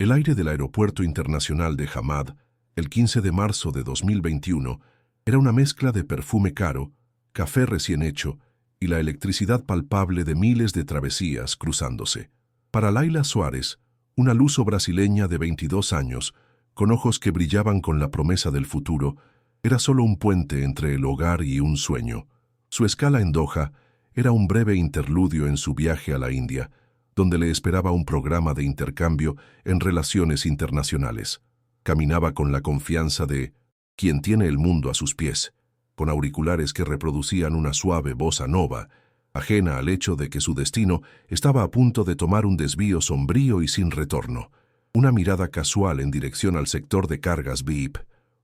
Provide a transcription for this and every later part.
El aire del Aeropuerto Internacional de Hamad, el 15 de marzo de 2021, era una mezcla de perfume caro, café recién hecho y la electricidad palpable de miles de travesías cruzándose. Para Laila Soares, una luso brasileña de 22 años, con ojos que brillaban con la promesa del futuro, era solo un puente entre el hogar y un sueño. Su escala en Doha era un breve interludio en su viaje a la India, donde le esperaba un programa de intercambio en relaciones internacionales. Caminaba con la confianza de quien tiene el mundo a sus pies, con auriculares que reproducían una suave bossa nova, ajena al hecho de que su destino estaba a punto de tomar un desvío sombrío y sin retorno. Una mirada casual en dirección al sector de cargas VIP,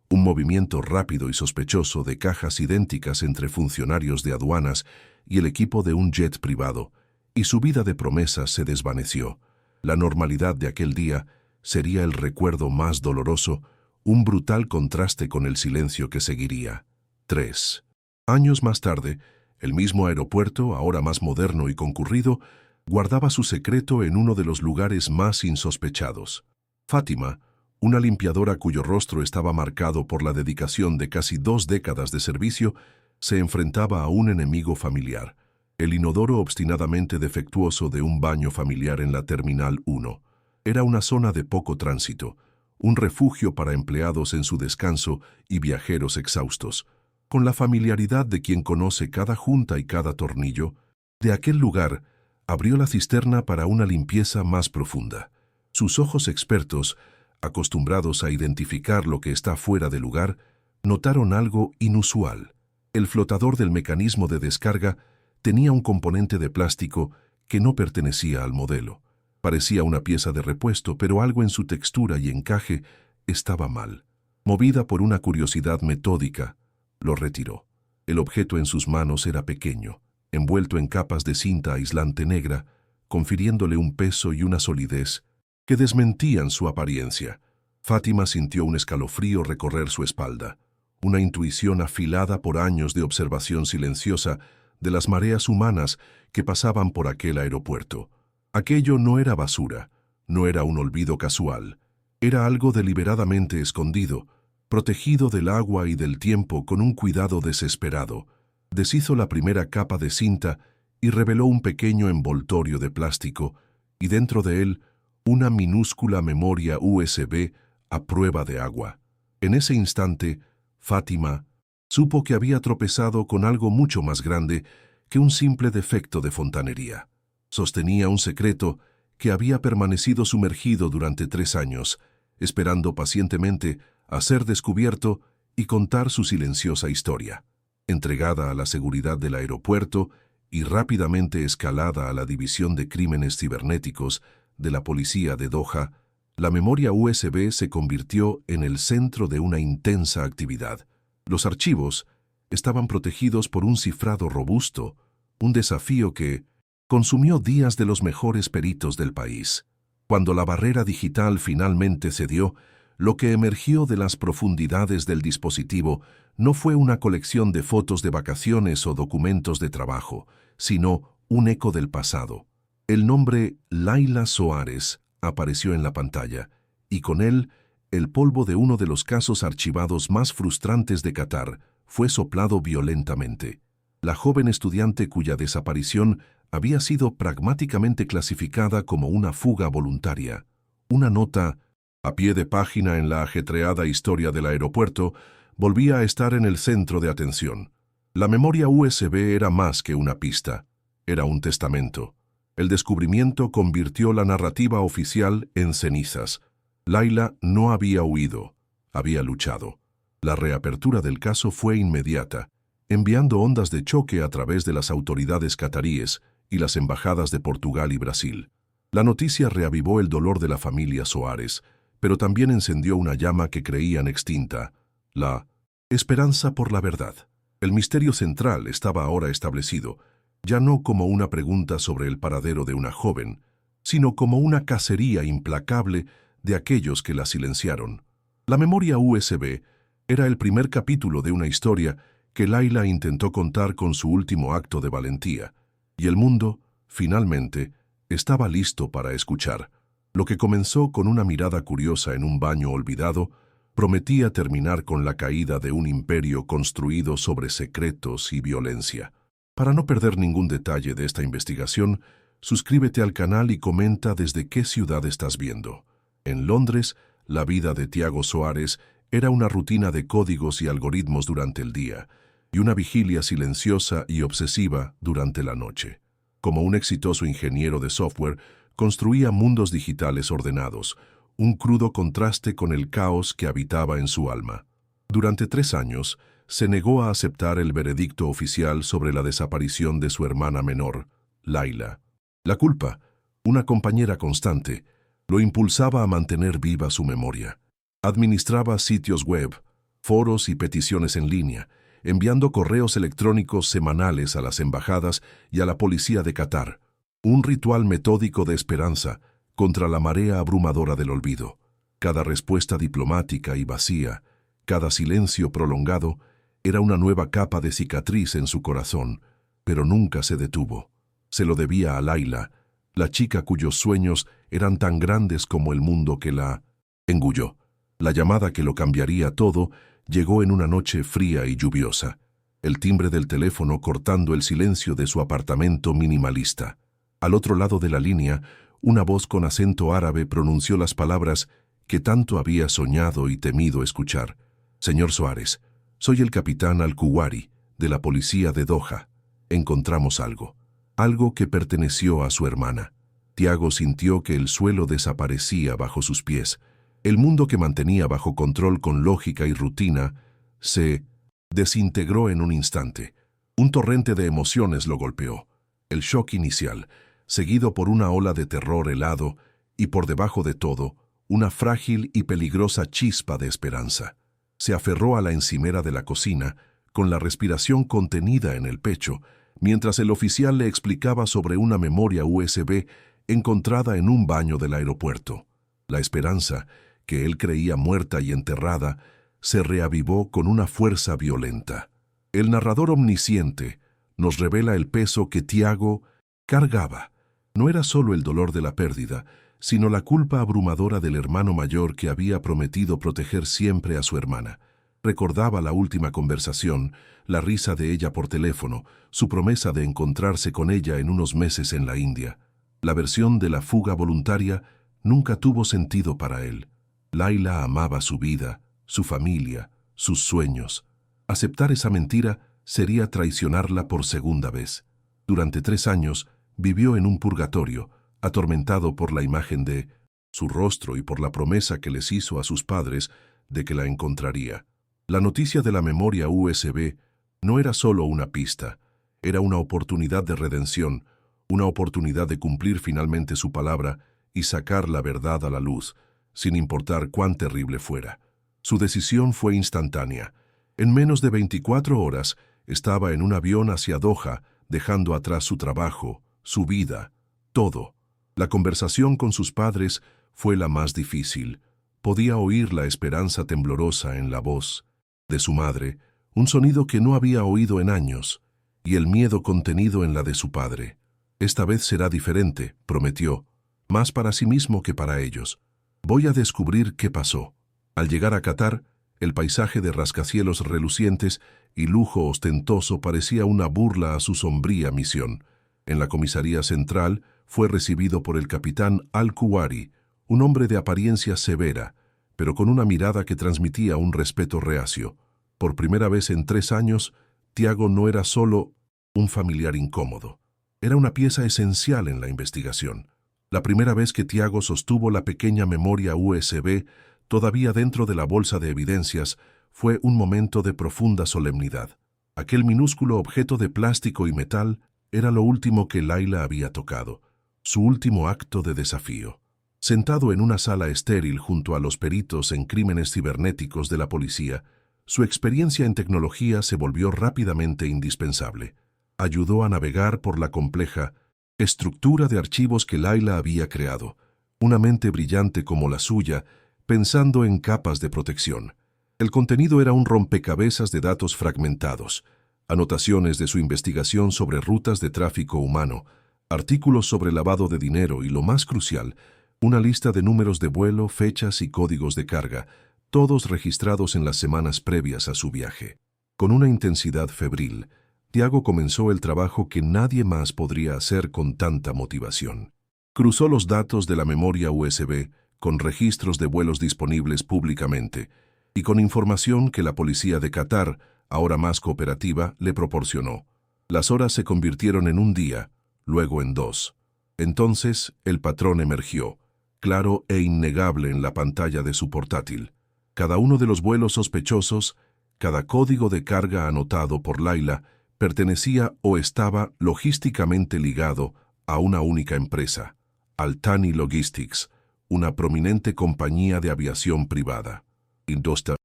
un movimiento rápido y sospechoso de cajas idénticas entre funcionarios de aduanas y el equipo de un jet privado, y su vida de promesas se desvaneció. La normalidad de aquel día sería el recuerdo más doloroso, un brutal contraste con el silencio que seguiría. 3 años más tarde, el mismo aeropuerto, ahora más moderno y concurrido, guardaba su secreto en uno de los lugares más insospechados. Fátima, una limpiadora cuyo rostro estaba marcado por la dedicación de casi 2 décadas de servicio, se enfrentaba a un enemigo familiar, el inodoro obstinadamente defectuoso de un baño familiar en la Terminal 1. Era una zona de poco tránsito, un refugio para empleados en su descanso y viajeros exhaustos. Con la familiaridad de quien conoce cada junta y cada tornillo, de aquel lugar abrió la cisterna para una limpieza más profunda. Sus ojos expertos, acostumbrados a identificar lo que está fuera de lugar, notaron algo inusual. El flotador del mecanismo de descarga tenía un componente de plástico que no pertenecía al modelo. Parecía una pieza de repuesto, pero algo en su textura y encaje estaba mal. Movida por una curiosidad metódica, lo retiró. El objeto en sus manos era pequeño, envuelto en capas de cinta aislante negra, confiriéndole un peso y una solidez que desmentían su apariencia. Fátima sintió un escalofrío recorrer su espalda, una intuición afilada por años de observación silenciosa de las mareas humanas que pasaban por aquel aeropuerto. Aquello no era basura, no era un olvido casual, era algo deliberadamente escondido, protegido del agua y del tiempo con un cuidado desesperado. Deshizo la primera capa de cinta y reveló un pequeño envoltorio de plástico, y dentro de él una minúscula memoria USB a prueba de agua. En ese instante, Fátima supo que había tropezado con algo mucho más grande que un simple defecto de fontanería. Sostenía un secreto que había permanecido sumergido durante 3 años, esperando pacientemente a ser descubierto y contar su silenciosa historia. Entregada a la seguridad del aeropuerto y rápidamente escalada a la División de Crímenes Cibernéticos de la Policía de Doha, la memoria USB se convirtió en el centro de una intensa actividad. Los archivos estaban protegidos por un cifrado robusto, un desafío que consumió días de los mejores peritos del país. Cuando la barrera digital finalmente cedió, lo que emergió de las profundidades del dispositivo no fue una colección de fotos de vacaciones o documentos de trabajo, sino un eco del pasado. El nombre Laila Soares apareció en la pantalla, y con él, el polvo de uno de los casos archivados más frustrantes de Qatar fue soplado violentamente. La joven estudiante cuya desaparición había sido pragmáticamente clasificada como una fuga voluntaria. Una nota a pie de página en la ajetreada historia del aeropuerto volvía a estar en el centro de atención. La memoria USB era más que una pista, era un testamento. El descubrimiento convirtió la narrativa oficial en cenizas. Laila no había huido, había luchado. La reapertura del caso fue inmediata, enviando ondas de choque a través de las autoridades cataríes y las embajadas de Portugal y Brasil. La noticia reavivó el dolor de la familia Soares, pero también encendió una llama que creían extinta, la esperanza por la verdad. El misterio central estaba ahora establecido, ya no como una pregunta sobre el paradero de una joven, sino como una cacería implacable de aquellos que la silenciaron. La memoria USB era el primer capítulo de una historia que Laila intentó contar con su último acto de valentía, y el mundo, finalmente, estaba listo para escuchar. Lo que comenzó con una mirada curiosa en un baño olvidado, prometía terminar con la caída de un imperio construido sobre secretos y violencia. Para no perder ningún detalle de esta investigación, suscríbete al canal y comenta desde qué ciudad estás viendo. En Londres, la vida de Tiago Soares era una rutina de códigos y algoritmos durante el día, y una vigilia silenciosa y obsesiva durante la noche. Como un exitoso ingeniero de software, construía mundos digitales ordenados, un crudo contraste con el caos que habitaba en su alma. Durante 3 años, se negó a aceptar el veredicto oficial sobre la desaparición de su hermana menor, Laila. La culpa, una compañera constante, lo impulsaba a mantener viva su memoria. Administraba sitios web, foros y peticiones en línea, enviando correos electrónicos semanales a las embajadas y a la policía de Qatar, un ritual metódico de esperanza contra la marea abrumadora del olvido. Cada respuesta diplomática y vacía, cada silencio prolongado, era una nueva capa de cicatriz en su corazón, pero nunca se detuvo. Se lo debía a Laila, la chica cuyos sueños eran tan grandes como el mundo que la engulló. La llamada que lo cambiaría todo llegó en una noche fría y lluviosa, el timbre del teléfono cortando el silencio de su apartamento minimalista. Al otro lado de la línea, una voz con acento árabe pronunció las palabras que tanto había soñado y temido escuchar. «Señor Soares, soy el capitán Al-Kuwari, de la policía de Doha. Encontramos algo que perteneció a su hermana». Tiago sintió que el suelo desaparecía bajo sus pies. El mundo que mantenía bajo control con lógica y rutina se desintegró en un instante. Un torrente de emociones lo golpeó. El shock inicial, seguido por una ola de terror helado y por debajo de todo, una frágil y peligrosa chispa de esperanza. Se aferró a la encimera de la cocina, con la respiración contenida en el pecho, mientras el oficial le explicaba sobre una memoria USB encontrada en un baño del aeropuerto. La esperanza, que él creía muerta y enterrada, se reavivó con una fuerza violenta. El narrador omnisciente nos revela el peso que Tiago cargaba. No era solo el dolor de la pérdida, sino la culpa abrumadora del hermano mayor que había prometido proteger siempre a su hermana. Recordaba la última conversación, la risa de ella por teléfono, su promesa de encontrarse con ella en unos meses en la India. La versión de la fuga voluntaria nunca tuvo sentido para él. Laila amaba su vida, su familia, sus sueños. Aceptar esa mentira sería traicionarla por segunda vez. Durante 3 años vivió en un purgatorio, atormentado por la imagen de su rostro y por la promesa que les hizo a sus padres de que la encontraría. La noticia de la memoria USB no era solo una pista, era una oportunidad de redención, una oportunidad de cumplir finalmente su palabra y sacar la verdad a la luz, sin importar cuán terrible fuera. Su decisión fue instantánea. En menos de 24 horas estaba en un avión hacia Doha, dejando atrás su trabajo, su vida, todo. La conversación con sus padres fue la más difícil. Podía oír la esperanza temblorosa en la voz de su madre, un sonido que no había oído en años, y el miedo contenido en la de su padre. Esta vez será diferente, prometió, más para sí mismo que para ellos. Voy a descubrir qué pasó. Al llegar a Qatar, el paisaje de rascacielos relucientes y lujo ostentoso parecía una burla a su sombría misión. En la comisaría central fue recibido por el capitán Al-Kuwari, un hombre de apariencia severa, pero con una mirada que transmitía un respeto reacio. Por primera vez en 3 años, Tiago no era solo un familiar incómodo. Era una pieza esencial en la investigación. La primera vez que Tiago sostuvo la pequeña memoria USB todavía dentro de la bolsa de evidencias fue un momento de profunda solemnidad. Aquel minúsculo objeto de plástico y metal era lo último que Laila había tocado, su último acto de desafío. Sentado en una sala estéril junto a los peritos en crímenes cibernéticos de la policía, su experiencia en tecnología se volvió rápidamente indispensable. Ayudó a navegar por la compleja estructura de archivos que Laila había creado, una mente brillante como la suya, pensando en capas de protección. El contenido era un rompecabezas de datos fragmentados, anotaciones de su investigación sobre rutas de tráfico humano, artículos sobre lavado de dinero y, lo más crucial, Una lista de números de vuelo, fechas y códigos de carga, todos registrados en las semanas previas a su viaje. Con una intensidad febril, Tiago comenzó el trabajo que nadie más podría hacer con tanta motivación. Cruzó los datos de la memoria USB con registros de vuelos disponibles públicamente y con información que la policía de Qatar, ahora más cooperativa, le proporcionó. Las horas se convirtieron en un día, luego en dos. Entonces, el patrón emergió, claro e innegable en la pantalla de su portátil. Cada uno de los vuelos sospechosos, cada código de carga anotado por Laila, pertenecía o estaba logísticamente ligado a una única empresa, Al-Thani Logistics, una prominente compañía de aviación privada. Indosta.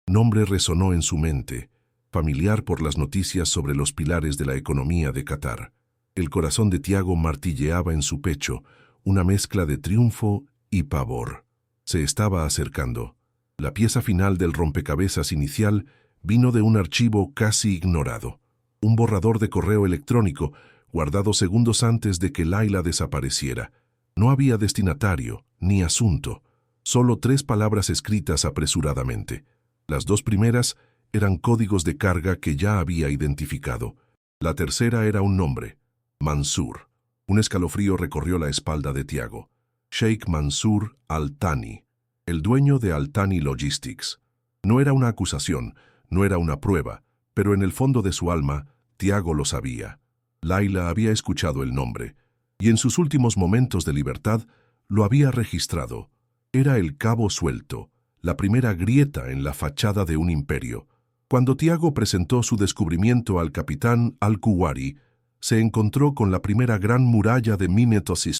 Nombre resonó en su mente, familiar por las noticias sobre los pilares de la economía de Qatar. El corazón de Tiago martilleaba en su pecho, una mezcla de triunfo y pavor. Se estaba acercando. La pieza final del rompecabezas inicial vino de un archivo casi ignorado, un borrador de correo electrónico guardado segundos antes de que Laila desapareciera. No había destinatario ni asunto, solo 3 palabras escritas apresuradamente. Las 2 primeras eran códigos de carga que ya había identificado. La tercera era un nombre, Mansur. Un escalofrío recorrió la espalda de Tiago. Sheikh Mansur Al-Thani, el dueño de Al-Thani Logistics. No era una acusación, no era una prueba, pero en el fondo de su alma, Tiago lo sabía. Laila había escuchado el nombre, y en sus últimos momentos de libertad lo había registrado. Era el cabo suelto, la primera grieta en la fachada de un imperio. Cuando Tiago presentó su descubrimiento al capitán Al-Kuwari, se encontró con la primera gran muralla de mimetosis.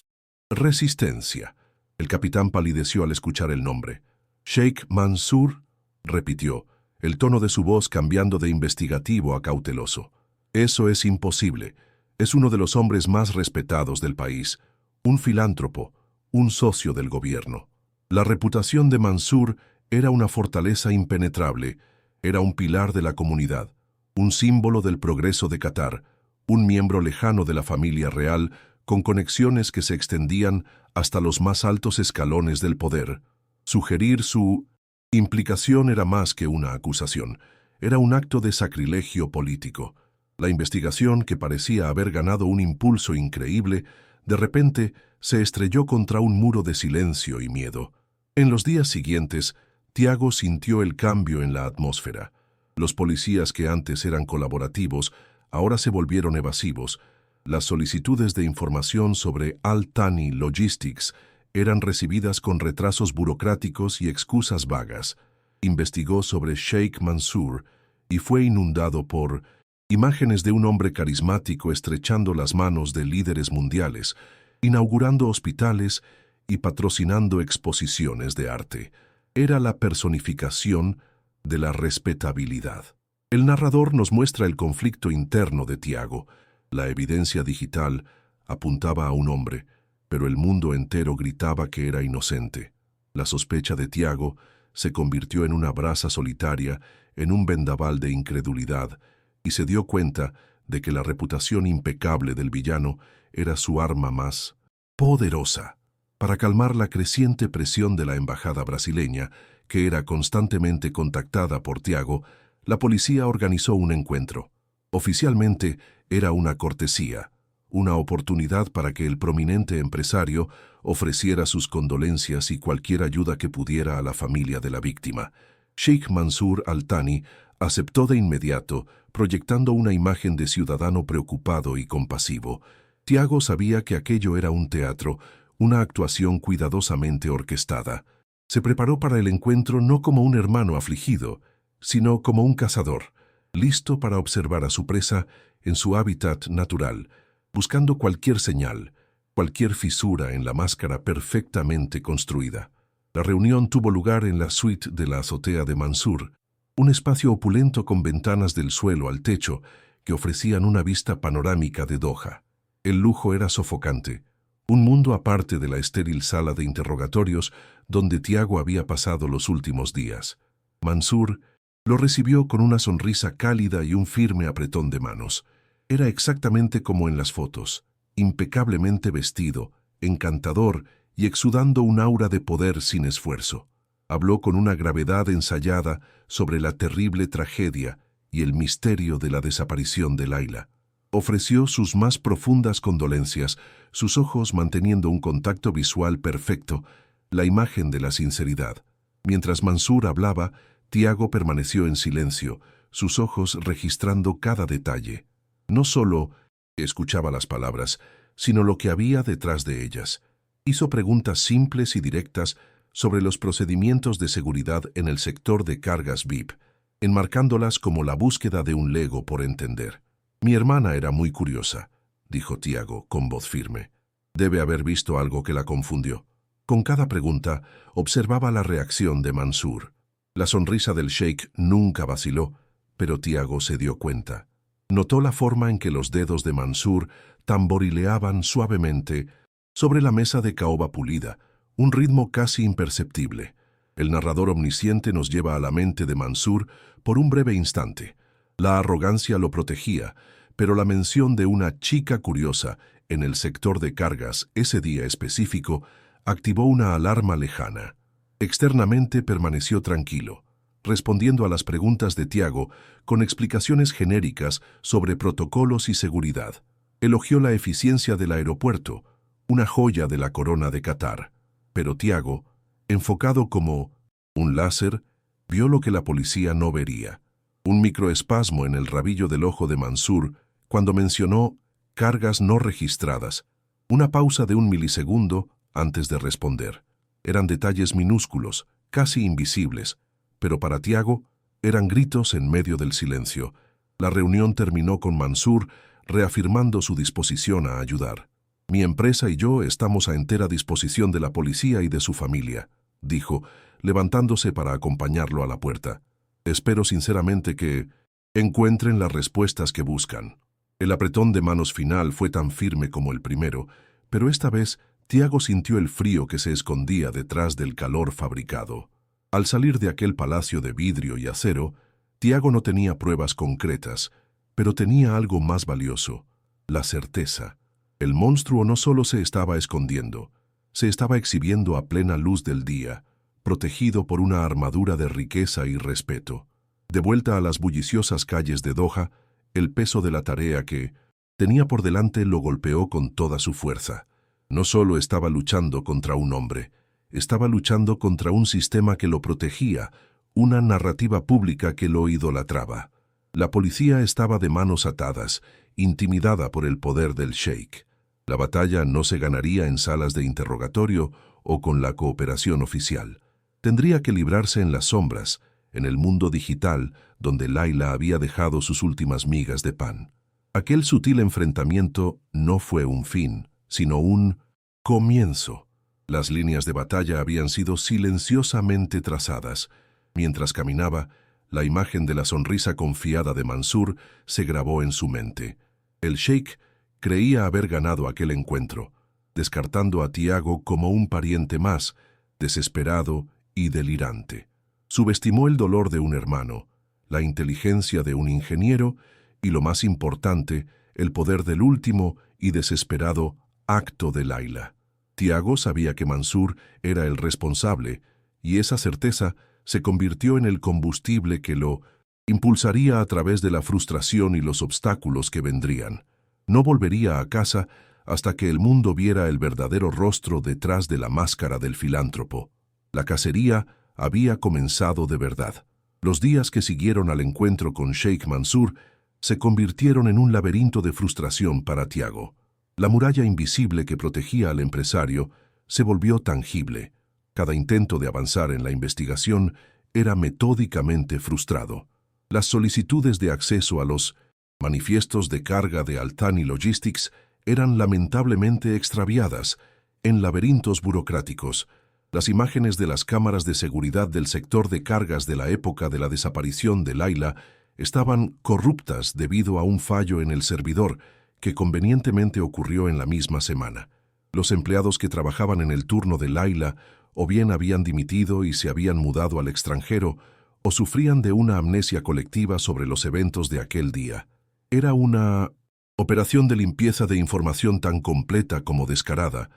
Resistencia. El capitán palideció al escuchar el nombre. Sheikh Mansur, repitió, el tono de su voz cambiando de investigativo a cauteloso. Eso es imposible. Es uno de los hombres más respetados del país, un filántropo, un socio del gobierno. La reputación de Mansur era una fortaleza impenetrable, era un pilar de la comunidad, un símbolo del progreso de Qatar, un miembro lejano de la familia real con conexiones que se extendían hasta los más altos escalones del poder. Sugerir su implicación era más que una acusación, era un acto de sacrilegio político. La investigación, que parecía haber ganado un impulso increíble, de repente se estrelló contra un muro de silencio y miedo. En los días siguientes, Tiago sintió el cambio en la atmósfera. Los policías que antes eran colaborativos, ahora se volvieron evasivos. Las solicitudes de información sobre Al-Thani Logistics eran recibidas con retrasos burocráticos y excusas vagas. Investigó sobre Sheikh Mansur y fue inundado por imágenes de un hombre carismático estrechando las manos de líderes mundiales, inaugurando hospitales y patrocinando exposiciones de arte. Era la personificación de la respetabilidad. El narrador nos muestra el conflicto interno de Tiago. La evidencia digital apuntaba a un hombre, pero el mundo entero gritaba que era inocente. La sospecha de Tiago se convirtió en una brasa solitaria, en un vendaval de incredulidad, y se dio cuenta de que la reputación impecable del villano era su arma más poderosa. Para calmar la creciente presión de la embajada brasileña, que era constantemente contactada por Tiago, la policía organizó un encuentro. Oficialmente era una cortesía, una oportunidad para que el prominente empresario ofreciera sus condolencias y cualquier ayuda que pudiera a la familia de la víctima. Sheikh Mansur Al-Thani aceptó de inmediato, proyectando una imagen de ciudadano preocupado y compasivo. Tiago sabía que aquello era un teatro, una actuación cuidadosamente orquestada. Se preparó para el encuentro no como un hermano afligido, sino como un cazador, listo para observar a su presa en su hábitat natural, buscando cualquier señal, cualquier fisura en la máscara perfectamente construida. La reunión tuvo lugar en la suite de la azotea de Mansur, un espacio opulento con ventanas del suelo al techo que ofrecían una vista panorámica de Doha. El lujo era sofocante, un mundo aparte de la estéril sala de interrogatorios donde Tiago había pasado los últimos días. Mansur lo recibió con una sonrisa cálida y un firme apretón de manos. Era exactamente como en las fotos, impecablemente vestido, encantador y exudando un aura de poder sin esfuerzo. Habló con una gravedad ensayada sobre la terrible tragedia y el misterio de la desaparición de Layla. Ofreció sus más profundas condolencias, sus ojos manteniendo un contacto visual perfecto, la imagen de la sinceridad. Mientras Mansur hablaba, Tiago permaneció en silencio, sus ojos registrando cada detalle. No solo escuchaba las palabras, sino lo que había detrás de ellas. Hizo preguntas simples y directas sobre los procedimientos de seguridad en el sector de cargas VIP, enmarcándolas como la búsqueda de un lego por entender. «Mi hermana era muy curiosa», dijo Tiago con voz firme. «Debe haber visto algo que la confundió». Con cada pregunta, observaba la reacción de Mansur. La sonrisa del sheik nunca vaciló, pero Tiago se dio cuenta. Notó la forma en que los dedos de Mansur tamborileaban suavemente sobre la mesa de caoba pulida, un ritmo casi imperceptible. El narrador omnisciente nos lleva a la mente de Mansur por un breve instante. La arrogancia lo protegía, pero la mención de una chica curiosa en el sector de cargas ese día específico activó una alarma lejana. Externamente permaneció tranquilo, respondiendo a las preguntas de Tiago con explicaciones genéricas sobre protocolos y seguridad. Elogió la eficiencia del aeropuerto, una joya de la corona de Qatar. Pero Tiago, enfocado como un láser, vio lo que la policía no vería. Un microespasmo en el rabillo del ojo de Mansur cuando mencionó cargas no registradas. Una pausa de 1 milisegundo antes de responder. Eran detalles minúsculos, casi invisibles, pero para Tiago eran gritos en medio del silencio. La reunión terminó con Mansur reafirmando su disposición a ayudar. «Mi empresa y yo estamos a entera disposición de la policía y de su familia», dijo, levantándose para acompañarlo a la puerta. «Espero sinceramente que encuentren las respuestas que buscan». El apretón de manos final fue tan firme como el primero, pero esta vez Tiago sintió el frío que se escondía detrás del calor fabricado. Al salir de aquel palacio de vidrio y acero, Tiago no tenía pruebas concretas, pero tenía algo más valioso: la certeza. El monstruo no solo se estaba escondiendo, se estaba exhibiendo a plena luz del día, protegido por una armadura de riqueza y respeto. De vuelta a las bulliciosas calles de Doha, el peso de la tarea que tenía por delante lo golpeó con toda su fuerza. No solo estaba luchando contra un hombre, estaba luchando contra un sistema que lo protegía, una narrativa pública que lo idolatraba. La policía estaba de manos atadas, intimidada por el poder del sheik. La batalla no se ganaría en salas de interrogatorio o con la cooperación oficial. Tendría que librarse en las sombras, en el mundo digital donde Layla había dejado sus últimas migas de pan. Aquel sutil enfrentamiento no fue un fin, sino un comienzo. Las líneas de batalla habían sido silenciosamente trazadas. Mientras caminaba, la imagen de la sonrisa confiada de Mansur se grabó en su mente. El sheik creía haber ganado aquel encuentro, descartando a Tiago como un pariente más, desesperado y delirante. Subestimó el dolor de un hermano, la inteligencia de un ingeniero y, lo más importante, el poder del último y desesperado acto de Layla. Tiago sabía que Mansur era el responsable, y esa certeza se convirtió en el combustible que lo impulsaría a través de la frustración y los obstáculos que vendrían. No volvería a casa hasta que el mundo viera el verdadero rostro detrás de la máscara del filántropo. La cacería había comenzado de verdad. Los días que siguieron al encuentro con Sheikh Mansur se convirtieron en un laberinto de frustración para Tiago. La muralla invisible que protegía al empresario se volvió tangible. Cada intento de avanzar en la investigación era metódicamente frustrado. Las solicitudes de acceso a los manifiestos de carga de Al-Thani Logistics eran lamentablemente extraviadas en laberintos burocráticos. Las imágenes de las cámaras de seguridad del sector de cargas de la época de la desaparición de Layla estaban corruptas debido a un fallo en el servidor que convenientemente ocurrió en la misma semana. Los empleados que trabajaban en el turno de Layla o bien habían dimitido y se habían mudado al extranjero o sufrían de una amnesia colectiva sobre los eventos de aquel día. Era una operación de limpieza de información tan completa como descarada,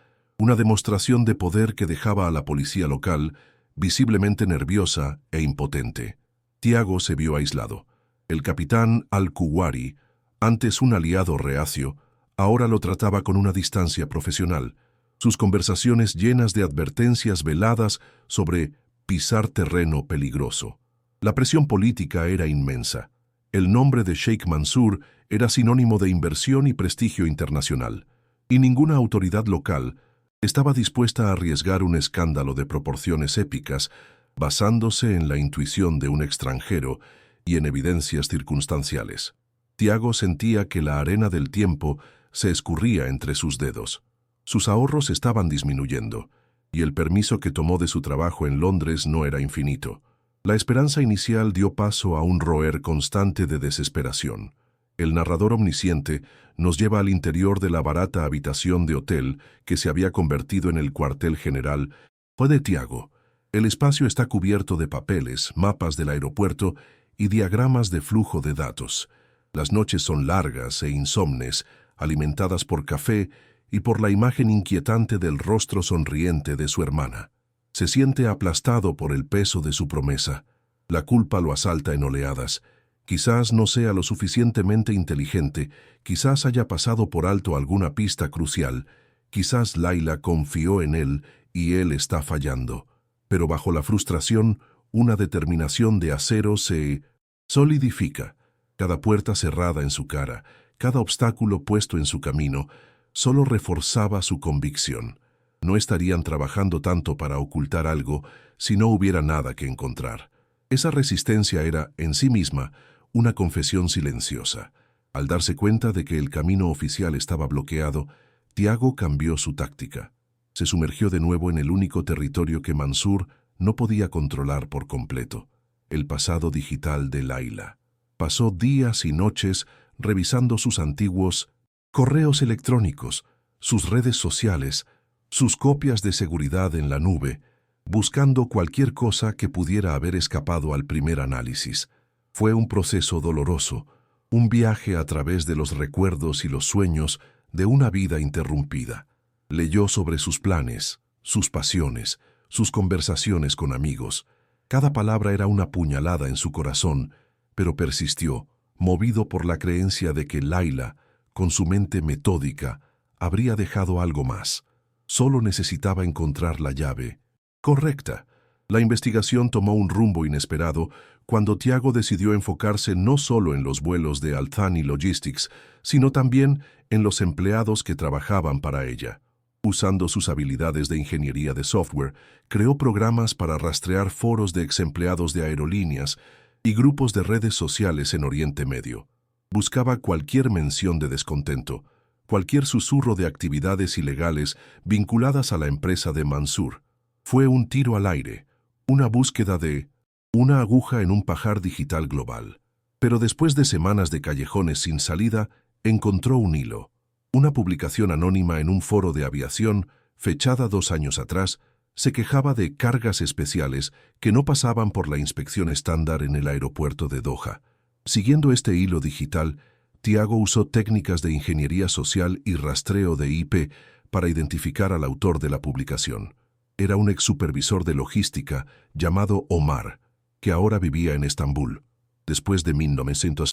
una demostración de poder que dejaba a la policía local visiblemente nerviosa e impotente. Tiago se vio aislado. El capitán Al-Kuwari, antes un aliado reacio, ahora lo trataba con una distancia profesional. Sus conversaciones llenas de advertencias veladas sobre pisar terreno peligroso. La presión política era inmensa. El nombre de Sheikh Mansour era sinónimo de inversión y prestigio internacional, y ninguna autoridad local estaba dispuesta a arriesgar un escándalo de proporciones épicas basándose en la intuición de un extranjero y en evidencias circunstanciales. Tiago sentía que la arena del tiempo se escurría entre sus dedos. Sus ahorros estaban disminuyendo, y el permiso que tomó de su trabajo en Londres no era infinito. La esperanza inicial dio paso a un roer constante de desesperación. El narrador omnisciente nos lleva al interior de la barata habitación de hotel que se había convertido en el cuartel general. Fue de Tiago. El espacio está cubierto de papeles, mapas del aeropuerto y diagramas de flujo de datos. Las noches son largas e insomnes, alimentadas por café y por la imagen inquietante del rostro sonriente de su hermana. Se siente aplastado por el peso de su promesa. La culpa lo asalta en oleadas. Quizás no sea lo suficientemente inteligente, quizás haya pasado por alto alguna pista crucial, quizás Laila confió en él y él está fallando. Pero bajo la frustración, una determinación de acero se solidifica. Cada puerta cerrada en su cara, cada obstáculo puesto en su camino, solo reforzaba su convicción. No estarían trabajando tanto para ocultar algo si no hubiera nada que encontrar. Esa resistencia era, en sí misma, una confesión silenciosa. Al darse cuenta de que el camino oficial estaba bloqueado, Tiago cambió su táctica. Se sumergió de nuevo en el único territorio que Mansour no podía controlar por completo, el pasado digital de Laila. Pasó días y noches revisando sus antiguos correos electrónicos, sus redes sociales, sus copias de seguridad en la nube, buscando cualquier cosa que pudiera haber escapado al primer análisis. Fue un proceso doloroso, un viaje a través de los recuerdos y los sueños de una vida interrumpida. Leyó sobre sus planes, sus pasiones, sus conversaciones con amigos. Cada palabra era una puñalada en su corazón, pero persistió, movido por la creencia de que Laila, con su mente metódica, habría dejado algo más. Solo necesitaba encontrar la llave correcta. La investigación tomó un rumbo inesperado cuando Tiago decidió enfocarse no solo en los vuelos de Al Thani Logistics, sino también en los empleados que trabajaban para ella. Usando sus habilidades de ingeniería de software, creó programas para rastrear foros de exempleados de aerolíneas y grupos de redes sociales en Oriente Medio. Buscaba cualquier mención de descontento, cualquier susurro de actividades ilegales vinculadas a la empresa de Mansour. Fue un tiro al aire, una búsqueda de una aguja en un pajar digital global. Pero después de semanas de callejones sin salida, encontró un hilo. Una publicación anónima en un foro de aviación, fechada 2 años atrás, se quejaba de cargas especiales que no pasaban por la inspección estándar en el aeropuerto de Doha. Siguiendo este hilo digital, Tiago usó técnicas de ingeniería social y rastreo de IP para identificar al autor de la publicación. Era un ex supervisor de logística llamado Omar, que ahora vivía en Estambul. Después de 1900,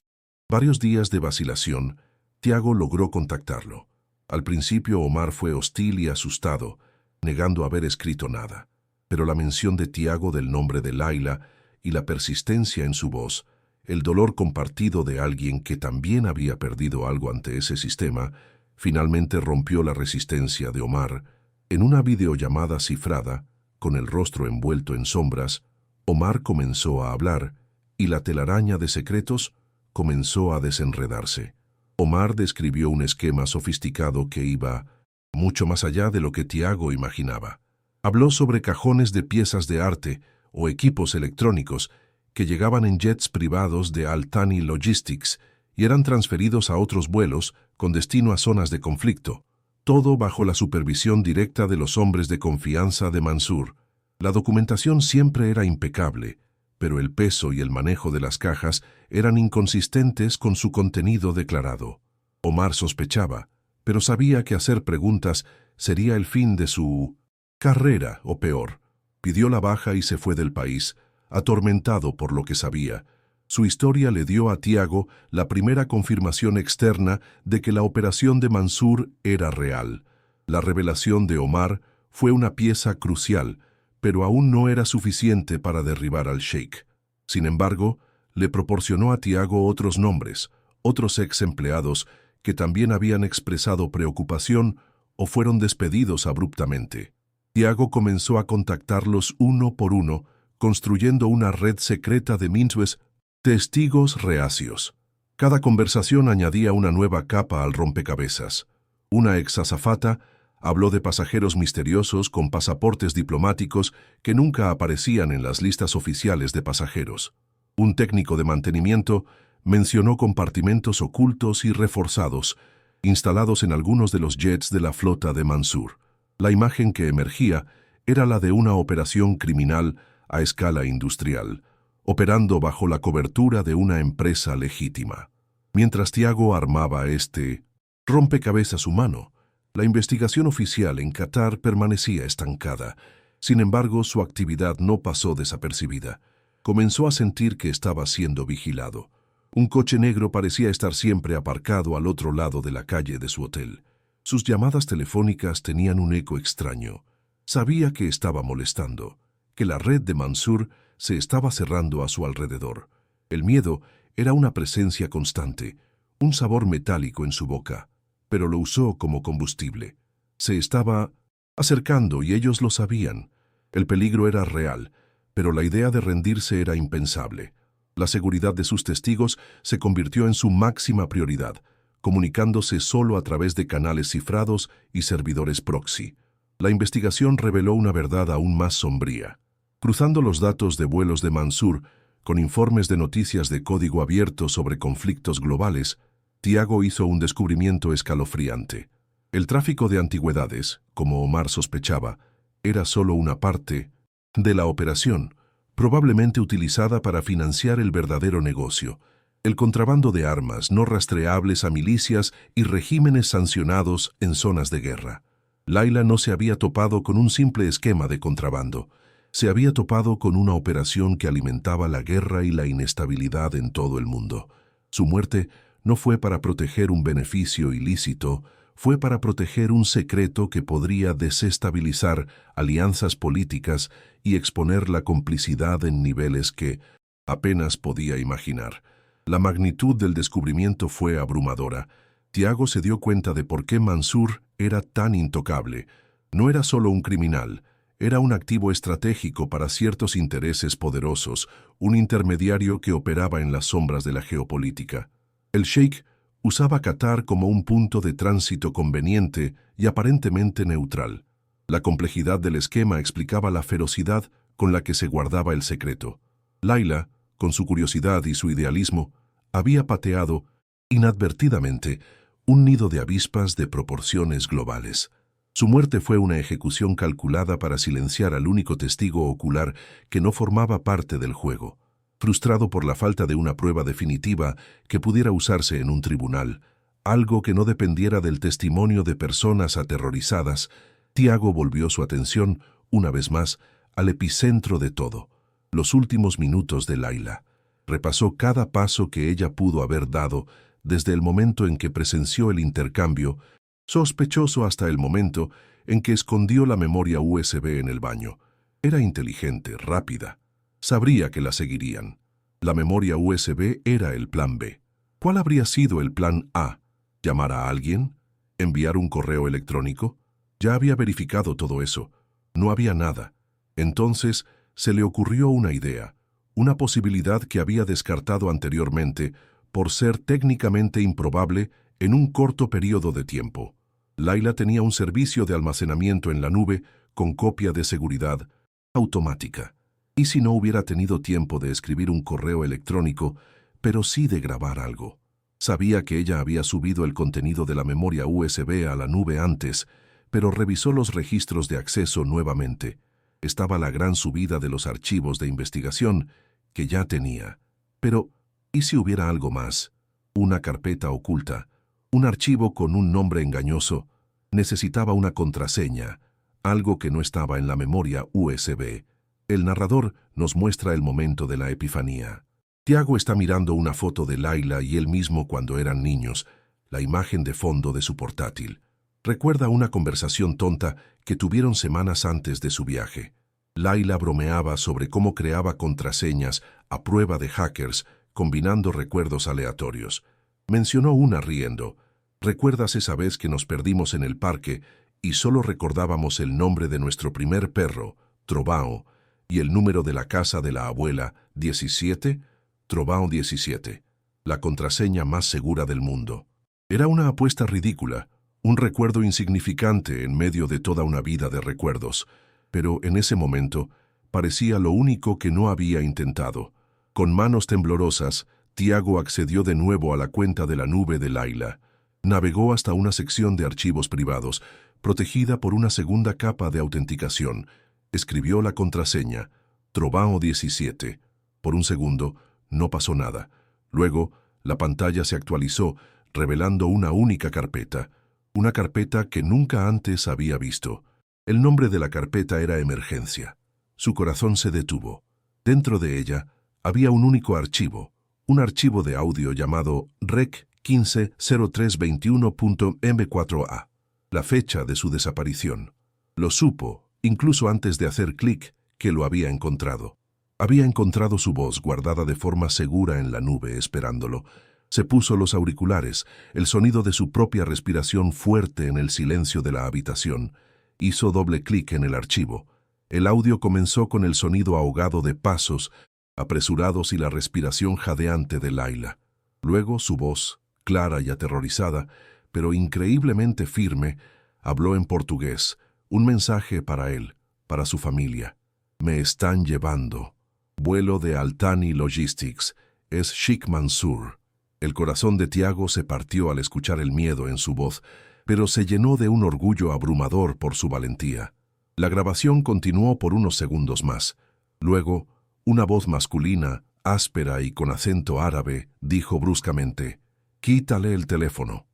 varios días de vacilación, Tiago logró contactarlo. Al principio Omar fue hostil y asustado, negando haber escrito nada. Pero la mención de Tiago del nombre de Laila y la persistencia en su voz, el dolor compartido de alguien que también había perdido algo ante ese sistema, finalmente rompió la resistencia de Omar. En una videollamada cifrada, con el rostro envuelto en sombras, Omar comenzó a hablar y la telaraña de secretos comenzó a desenredarse. Omar describió un esquema sofisticado que iba mucho más allá de lo que Tiago imaginaba. Habló sobre cajones de piezas de arte o equipos electrónicos que llegaban en jets privados de Al Thani Logistics y eran transferidos a otros vuelos con destino a zonas de conflicto, todo bajo la supervisión directa de los hombres de confianza de Mansour. La documentación siempre era impecable, pero el peso y el manejo de las cajas eran inconsistentes con su contenido declarado. Omar sospechaba, pero sabía que hacer preguntas sería el fin de su carrera, o peor. Pidió la baja y se fue del país, atormentado por lo que sabía. Su historia le dio a Tiago la primera confirmación externa de que la operación de Mansur era real. La revelación de Omar fue una pieza crucial, pero aún no era suficiente para derribar al sheik. Sin embargo, le proporcionó a Tiago otros nombres, otros ex empleados que también habían expresado preocupación o fueron despedidos abruptamente. Tiago comenzó a contactarlos uno por uno, construyendo una red secreta de mintues testigos reacios. Cada conversación añadía una nueva capa al rompecabezas. Una ex azafata habló de pasajeros misteriosos con pasaportes diplomáticos que nunca aparecían en las listas oficiales de pasajeros. Un técnico de mantenimiento mencionó compartimentos ocultos y reforzados, instalados en algunos de los jets de la flota de Mansur. La imagen que emergía era la de una operación criminal a escala industrial, operando bajo la cobertura de una empresa legítima. Mientras Tiago armaba este rompecabezas humano, la investigación oficial en Qatar permanecía estancada. Sin embargo, su actividad no pasó desapercibida. Comenzó a sentir que estaba siendo vigilado. Un coche negro parecía estar siempre aparcado al otro lado de la calle de su hotel. Sus llamadas telefónicas tenían un eco extraño. Sabía que estaba molestando, que la red de Mansur se estaba cerrando a su alrededor. El miedo era una presencia constante, un sabor metálico en su boca, pero lo usó como combustible. Se estaba acercando y ellos lo sabían. El peligro era real, pero la idea de rendirse era impensable. La seguridad de sus testigos se convirtió en su máxima prioridad, comunicándose solo a través de canales cifrados y servidores proxy. La investigación reveló una verdad aún más sombría. Cruzando los datos de vuelos de Mansur con informes de noticias de código abierto sobre conflictos globales, Tiago hizo un descubrimiento escalofriante. El tráfico de antigüedades, como Omar sospechaba, era solo una parte de la operación, probablemente utilizada para financiar el verdadero negocio, el contrabando de armas no rastreables a milicias y regímenes sancionados en zonas de guerra. Laila no se había topado con un simple esquema de contrabando. Se había topado con una operación que alimentaba la guerra y la inestabilidad en todo el mundo. Su muerte no fue para proteger un beneficio ilícito, fue para proteger un secreto que podría desestabilizar alianzas políticas y exponer la complicidad en niveles que apenas podía imaginar. La magnitud del descubrimiento fue abrumadora. Tiago se dio cuenta de por qué Mansur era tan intocable. No era solo un criminal, era un activo estratégico para ciertos intereses poderosos, un intermediario que operaba en las sombras de la geopolítica. El sheik usaba Qatar como un punto de tránsito conveniente y aparentemente neutral. La complejidad del esquema explicaba la ferocidad con la que se guardaba el secreto. Laila, con su curiosidad y su idealismo, había pateado, inadvertidamente, un nido de avispas de proporciones globales. Su muerte fue una ejecución calculada para silenciar al único testigo ocular que no formaba parte del juego. Frustrado por la falta de una prueba definitiva que pudiera usarse en un tribunal, algo que no dependiera del testimonio de personas aterrorizadas, Tiago volvió su atención, una vez más, al epicentro de todo, los últimos minutos de Laila. Repasó cada paso que ella pudo haber dado desde el momento en que presenció el intercambio, sospechoso hasta el momento en que escondió la memoria USB en el baño. Era inteligente, rápida. Sabría que la seguirían. La memoria USB era el plan B. ¿Cuál habría sido el plan A? ¿Llamar a alguien? ¿Enviar un correo electrónico? Ya había verificado todo eso. No había nada. Entonces se le ocurrió una idea, una posibilidad que había descartado anteriormente por ser técnicamente improbable en un corto periodo de tiempo. Laila tenía un servicio de almacenamiento en la nube con copia de seguridad automática. ¿Y si no hubiera tenido tiempo de escribir un correo electrónico, pero sí de grabar algo? Sabía que ella había subido el contenido de la memoria USB a la nube antes, pero revisó los registros de acceso nuevamente. Estaba la gran subida de los archivos de investigación que ya tenía. Pero, ¿y si hubiera algo más? Una carpeta oculta, un archivo con un nombre engañoso. Necesitaba una contraseña, algo que no estaba en la memoria USB. El narrador nos muestra el momento de la epifanía. Tiago está mirando una foto de Layla y él mismo cuando eran niños, la imagen de fondo de su portátil. Recuerda una conversación tonta que tuvieron semanas antes de su viaje. Layla bromeaba sobre cómo creaba contraseñas a prueba de hackers, combinando recuerdos aleatorios. Mencionó una riendo. ¿Recuerdas esa vez que nos perdimos en el parque y solo recordábamos el nombre de nuestro primer perro, Trovão, y el número de la casa de la abuela, 17? Trovão 17, la contraseña más segura del mundo. Era una apuesta ridícula, un recuerdo insignificante en medio de toda una vida de recuerdos, pero en ese momento parecía lo único que no había intentado. Con manos temblorosas, Tiago accedió de nuevo a la cuenta de la nube de Layla. Navegó hasta una sección de archivos privados, protegida por una segunda capa de autenticación. Escribió la contraseña, Trovão 17. Por un segundo, no pasó nada. Luego, la pantalla se actualizó, revelando una única carpeta. Una carpeta que nunca antes había visto. El nombre de la carpeta era Emergencia. Su corazón se detuvo. Dentro de ella había un único archivo, un archivo de audio llamado Rec 150321.m4a, la fecha de su desaparición. Lo supo, incluso antes de hacer clic, que lo había encontrado. Había encontrado su voz guardada de forma segura en la nube esperándolo. Se puso los auriculares, el sonido de su propia respiración fuerte en el silencio de la habitación. Hizo doble clic en el archivo. El audio comenzó con el sonido ahogado de pasos apresurados y la respiración jadeante de Layla. Luego su voz, clara y aterrorizada, pero increíblemente firme, habló en portugués, un mensaje para él, para su familia. Me están llevando. Vuelo de Altani Logistics. Es Sheikh Mansour. El corazón de Tiago se partió al escuchar el miedo en su voz, pero se llenó de un orgullo abrumador por su valentía. La grabación continuó por unos segundos más. Luego, una voz masculina, áspera y con acento árabe, dijo bruscamente, «Quítale el teléfono».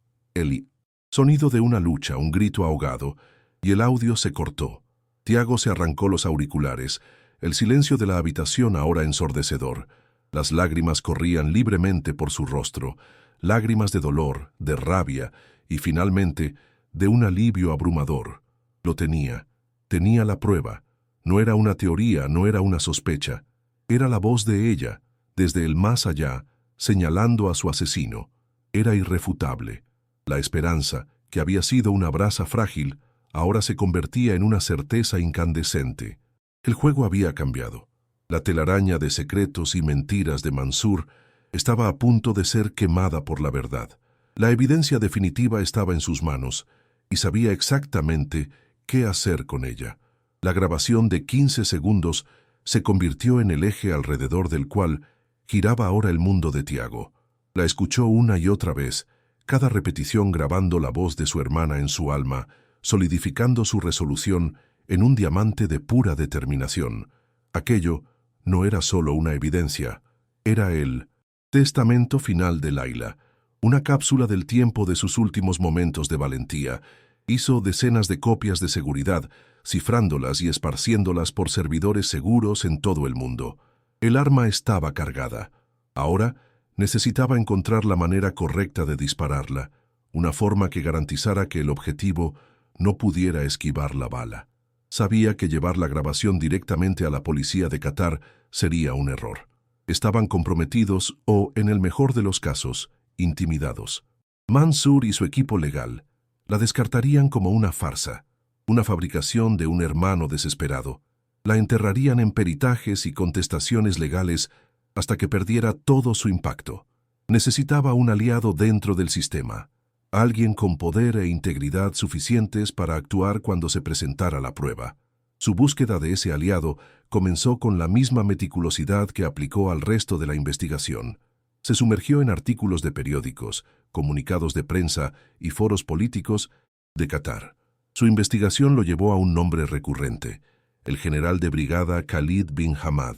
Sonido de una lucha, un grito ahogado, y el audio se cortó. Tiago se arrancó los auriculares, el silencio de la habitación ahora ensordecedor. Las lágrimas corrían libremente por su rostro, lágrimas de dolor, de rabia y, finalmente, de un alivio abrumador. Lo tenía la prueba. No era una teoría, no era una sospecha. Era la voz de ella, desde el más allá, señalando a su asesino. Era irrefutable. La esperanza, que había sido una brasa frágil, ahora se convertía en una certeza incandescente. El juego había cambiado. La telaraña de secretos y mentiras de Mansour estaba a punto de ser quemada por la verdad. La evidencia definitiva estaba en sus manos y sabía exactamente qué hacer con ella. La grabación de 15 segundos se convirtió en el eje alrededor del cual giraba ahora el mundo de Tiago. La escuchó una y otra vez, cada repetición grabando la voz de su hermana en su alma, solidificando su resolución en un diamante de pura determinación. Aquello no era solo una evidencia, era el testamento final de Layla, una cápsula del tiempo de sus últimos momentos de valentía. Hizo decenas de copias de seguridad, cifrándolas y esparciéndolas por servidores seguros en todo el mundo. El arma estaba cargada. Ahora necesitaba encontrar la manera correcta de dispararla, una forma que garantizara que el objetivo no pudiera esquivar la bala. Sabía que llevar la grabación directamente a la policía de Qatar sería un error. Estaban comprometidos o, en el mejor de los casos, intimidados. Mansour y su equipo legal la descartarían como una farsa, una fabricación de un hermano desesperado. La enterrarían en peritajes y contestaciones legales hasta que perdiera todo su impacto. Necesitaba un aliado dentro del sistema, alguien con poder e integridad suficientes para actuar cuando se presentara la prueba. Su búsqueda de ese aliado comenzó con la misma meticulosidad que aplicó al resto de la investigación. Se sumergió en artículos de periódicos, comunicados de prensa y foros políticos de Qatar. Su investigación lo llevó a un nombre recurrente, el general de brigada Khalid bin Hamad,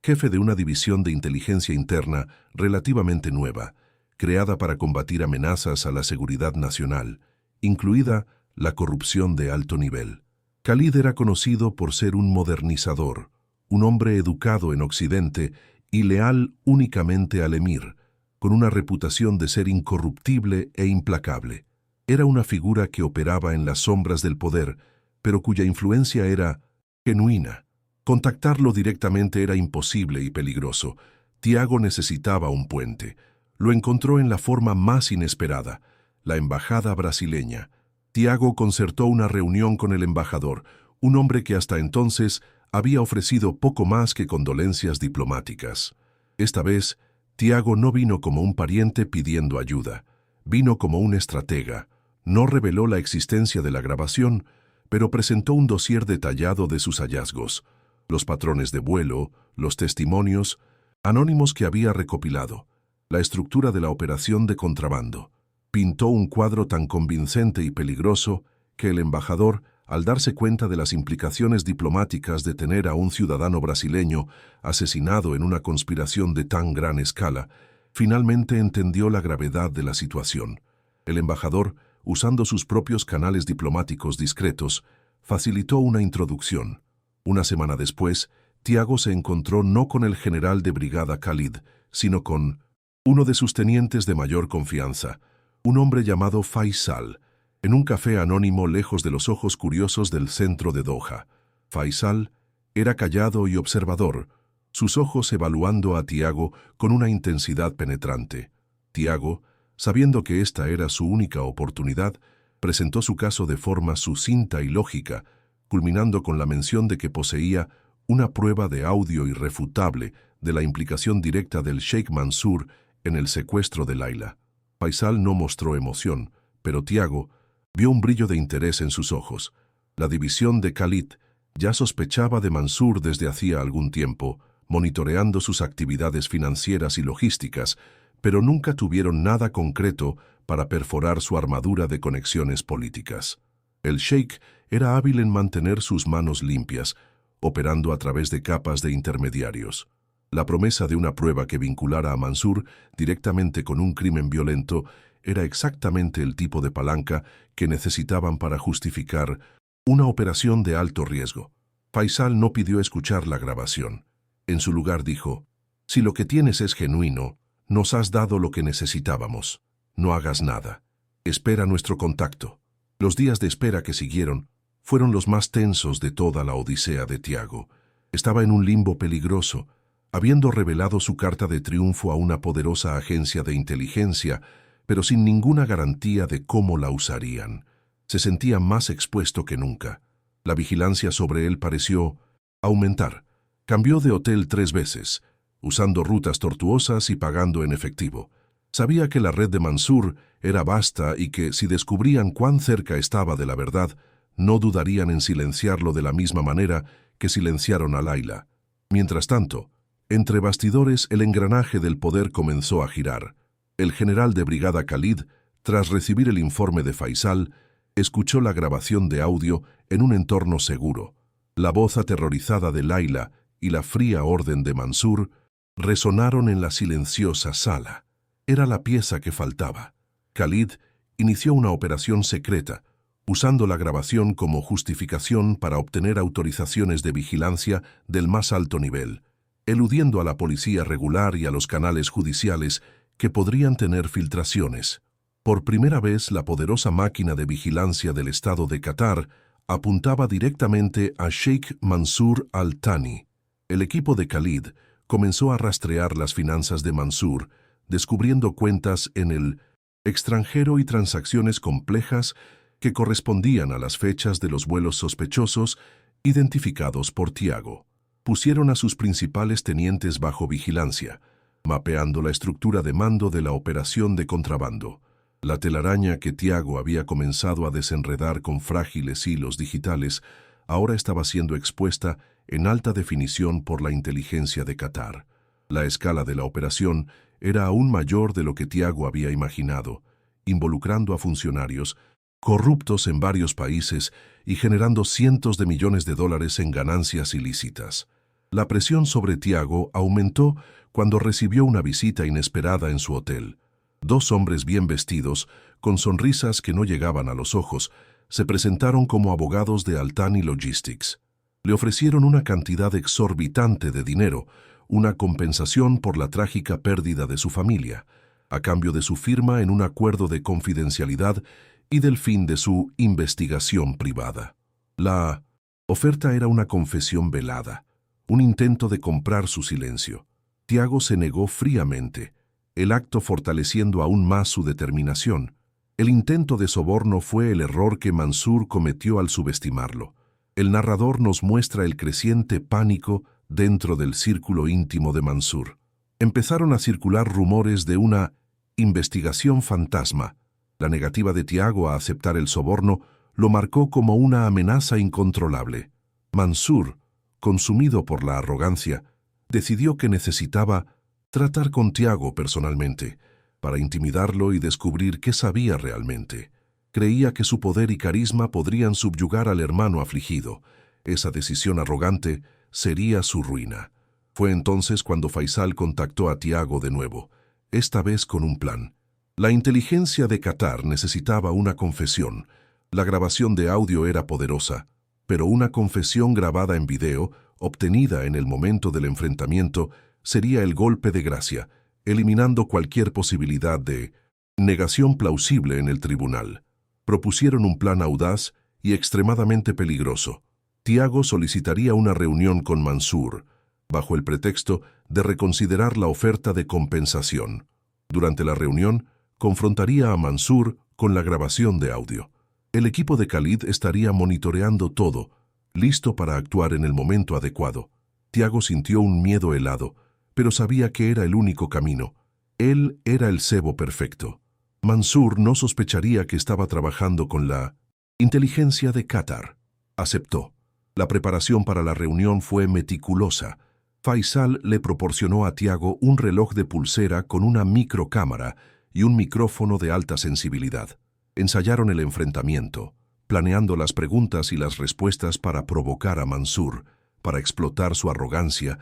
jefe de una división de inteligencia interna relativamente nueva, creada para combatir amenazas a la seguridad nacional, incluida la corrupción de alto nivel. Khalid era conocido por ser un modernizador, un hombre educado en Occidente y leal únicamente al emir, con una reputación de ser incorruptible e implacable. Era una figura que operaba en las sombras del poder, pero cuya influencia era genuina. Contactarlo directamente era imposible y peligroso. Tiago necesitaba un puente. Lo encontró en la forma más inesperada, la embajada brasileña. Tiago concertó una reunión con el embajador, un hombre que hasta entonces había ofrecido poco más que condolencias diplomáticas. Esta vez, Tiago no vino como un pariente pidiendo ayuda, vino como un estratega. No reveló la existencia de la grabación, pero presentó un dossier detallado de sus hallazgos, los patrones de vuelo, los testimonios anónimos que había recopilado, la estructura de la operación de contrabando. Pintó un cuadro tan convincente y peligroso que el embajador, al darse cuenta de las implicaciones diplomáticas de tener a un ciudadano brasileño asesinado en una conspiración de tan gran escala, finalmente entendió la gravedad de la situación. El embajador, usando sus propios canales diplomáticos discretos, facilitó una introducción. Una semana después, Tiago se encontró no con el general de brigada Khalid, sino con uno de sus tenientes de mayor confianza, un hombre llamado Faisal, en un café anónimo lejos de los ojos curiosos del centro de Doha. Faisal era callado y observador, sus ojos evaluando a Tiago con una intensidad penetrante. Tiago, sabiendo que esta era su única oportunidad, presentó su caso de forma sucinta y lógica, culminando con la mención de que poseía una prueba de audio irrefutable de la implicación directa del Sheikh Mansur en el secuestro de Laila. Faisal no mostró emoción, pero Tiago vio un brillo de interés en sus ojos. La división de Khalid ya sospechaba de Mansur desde hacía algún tiempo, monitoreando sus actividades financieras y logísticas, pero nunca tuvieron nada concreto para perforar su armadura de conexiones políticas. El Sheikh era hábil en mantener sus manos limpias, operando a través de capas de intermediarios. La promesa de una prueba que vinculara a Mansur directamente con un crimen violento era exactamente el tipo de palanca que necesitaban para justificar una operación de alto riesgo. Faisal no pidió escuchar la grabación. En su lugar dijo: «Si lo que tienes es genuino, nos has dado lo que necesitábamos. No hagas nada. Espera nuestro contacto». Los días de espera que siguieron fueron los más tensos de toda la odisea de Tiago. Estaba en un limbo peligroso, habiendo revelado su carta de triunfo a una poderosa agencia de inteligencia, pero sin ninguna garantía de cómo la usarían. Se sentía más expuesto que nunca. La vigilancia sobre él pareció aumentar. Cambió de hotel 3 veces, usando rutas tortuosas y pagando en efectivo. Sabía que la red de Mansur era vasta y que, si descubrían cuán cerca estaba de la verdad, no dudarían en silenciarlo de la misma manera que silenciaron a Laila. Mientras tanto, entre bastidores el engranaje del poder comenzó a girar. El general de brigada Khalid, tras recibir el informe de Faisal, escuchó la grabación de audio en un entorno seguro. La voz aterrorizada de Laila y la fría orden de Mansur resonaron en la silenciosa sala. Era la pieza que faltaba. Khalid inició una operación secreta, usando la grabación como justificación para obtener autorizaciones de vigilancia del más alto nivel, eludiendo a la policía regular y a los canales judiciales que podrían tener filtraciones. Por primera vez, la poderosa máquina de vigilancia del Estado de Qatar apuntaba directamente a Sheikh Mansur Al-Thani. El equipo de Khalid comenzó a rastrear las finanzas de Mansur, descubriendo cuentas en el extranjero y transacciones complejas que correspondían a las fechas de los vuelos sospechosos identificados por Tiago. Pusieron a sus principales tenientes bajo vigilancia, mapeando la estructura de mando de la operación de contrabando. La telaraña que Tiago había comenzado a desenredar con frágiles hilos digitales ahora estaba siendo expuesta en alta definición por la inteligencia de Qatar. La escala de la operación era aún mayor de lo que Tiago había imaginado, involucrando a funcionarios corruptos en varios países y generando cientos de millones de dólares en ganancias ilícitas. La presión sobre Tiago aumentó cuando recibió una visita inesperada en su hotel. 2 hombres bien vestidos, con sonrisas que no llegaban a los ojos, se presentaron como abogados de Altani Logistics. Le ofrecieron una cantidad exorbitante de dinero, una compensación por la trágica pérdida de su familia, a cambio de su firma en un acuerdo de confidencialidad y del fin de su investigación privada. La oferta era una confesión velada, un intento de comprar su silencio. Tiago se negó fríamente, el acto fortaleciendo aún más su determinación. El intento de soborno fue el error que Mansur cometió al subestimarlo. El narrador nos muestra el creciente pánico dentro del círculo íntimo de Mansur. Empezaron a circular rumores de una investigación fantasma. La negativa de Tiago a aceptar el soborno lo marcó como una amenaza incontrolable. Mansur, consumido por la arrogancia, decidió que necesitaba tratar con Tiago personalmente, para intimidarlo y descubrir qué sabía realmente. Creía que su poder y carisma podrían subyugar al hermano afligido. Esa decisión arrogante sería su ruina. Fue entonces cuando Faisal contactó a Tiago de nuevo, esta vez con un plan. La inteligencia de Qatar necesitaba una confesión. La grabación de audio era poderosa, pero una confesión grabada en video, obtenida en el momento del enfrentamiento, sería el golpe de gracia, eliminando cualquier posibilidad de negación plausible en el tribunal. Propusieron un plan audaz y extremadamente peligroso. Tiago solicitaría una reunión con Mansur, bajo el pretexto de reconsiderar la oferta de compensación. Durante la reunión, confrontaría a Mansur con la grabación de audio. El equipo de Khalid estaría monitoreando todo, listo para actuar en el momento adecuado. Tiago sintió un miedo helado, pero sabía que era el único camino. Él era el cebo perfecto. Mansur no sospecharía que estaba trabajando con la inteligencia de Qatar. Aceptó. La preparación para la reunión fue meticulosa. Faisal le proporcionó a Tiago un reloj de pulsera con una microcámara y un micrófono de alta sensibilidad. Ensayaron el enfrentamiento, planeando las preguntas y las respuestas para provocar a Mansur, para explotar su arrogancia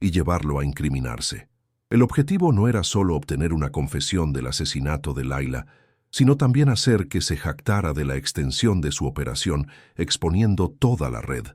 y llevarlo a incriminarse. El objetivo no era solo obtener una confesión del asesinato de Laila, sino también hacer que se jactara de la extensión de su operación, exponiendo toda la red.